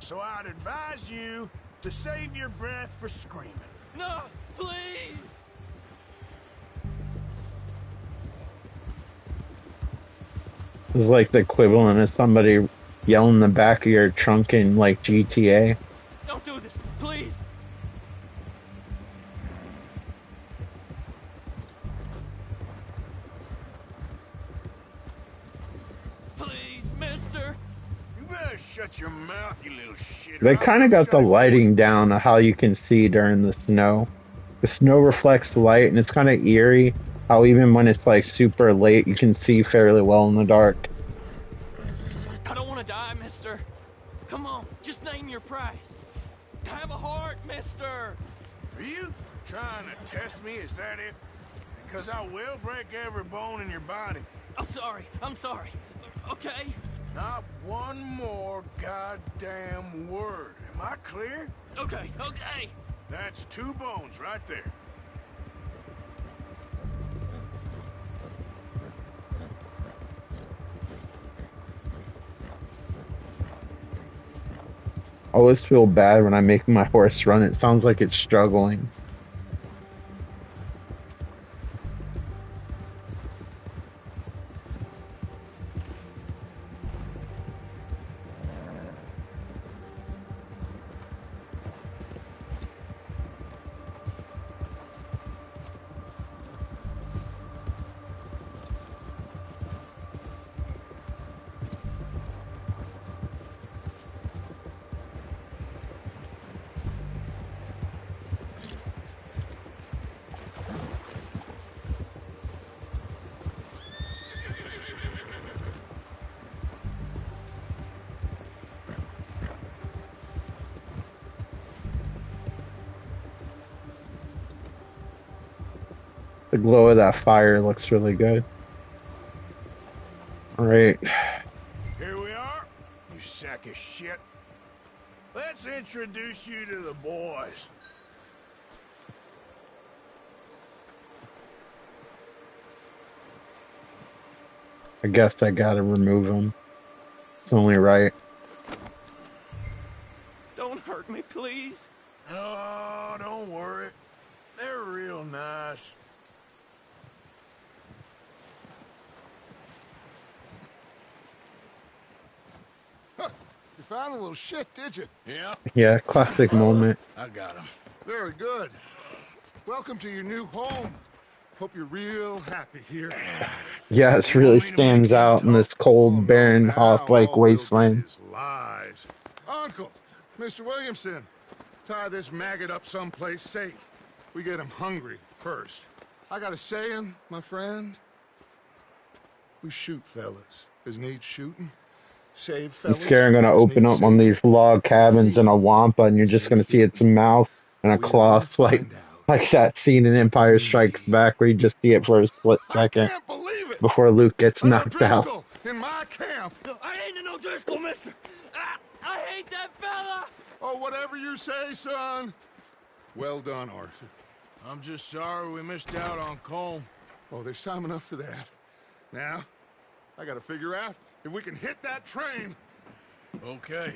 So I'd advise you to save your breath for screaming. No, please! It's like the equivalent of somebody yelling in the back of your trunk in like GTA. Don't do this, please! Please, mister! You better shut your mouth, you little shit. They kind of got the lighting down of how you can see during the snow. The snow reflects the light, and it's kind of eerie how even when it's like super late, you can see fairly well in the dark. I don't want to die, mister. Come on, just name your price. Have a heart, mister. Are you trying to test me? Is that it? Because I will break every bone in your body. I'm sorry. Okay? Not one more goddamn word. Am I clear? Okay. That's 2 bones right there. I always feel bad when I make my horse run. It sounds like it's struggling. The glow of that fire looks really good. Alright. Here we are, you sack of shit. Let's introduce you to the boys. I guess I gotta remove him. It's only right. Don't hurt me, please. Oh, don't worry. They're real nice. You found a little shit, did you? Yeah. Yeah, classic moment. I got him. Very good. Welcome to your new home. Hope you're real happy here. Yeah, it really stands out in this cold, barren, Hoth-like wasteland. Lies. Uncle, Mr. Williamson, tie this maggot up someplace safe. We get him hungry first. I got a saying, my friend. We shoot fellas as need shooting. Save fellas. This Karen gonna open up one of these log cabins in a wampa, and you're just gonna see its mouth and a cloth, like that scene in Empire Strikes Back where you just see it for a split second before Luke gets knocked out. In my camp. I ain't no Driscoll, mister. I hate that fella. Oh, whatever you say, son. Well done, Arthur. I'm just sorry we missed out on Colm. Oh, there's time enough for that. Now, I gotta figure out if we can hit that train. Okay,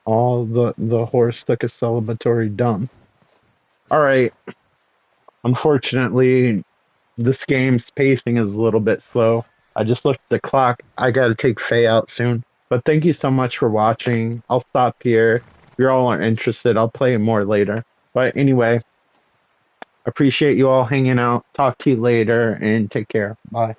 Oh, the horse took a celebratory dump. Alright. Unfortunately, this game's pacing is a little bit slow. I just looked at the clock. I gotta take Faye out soon. But thank you so much for watching. I'll stop here. If you all are interested, I'll play more later. But anyway, appreciate you all hanging out. Talk to you later and take care. Bye.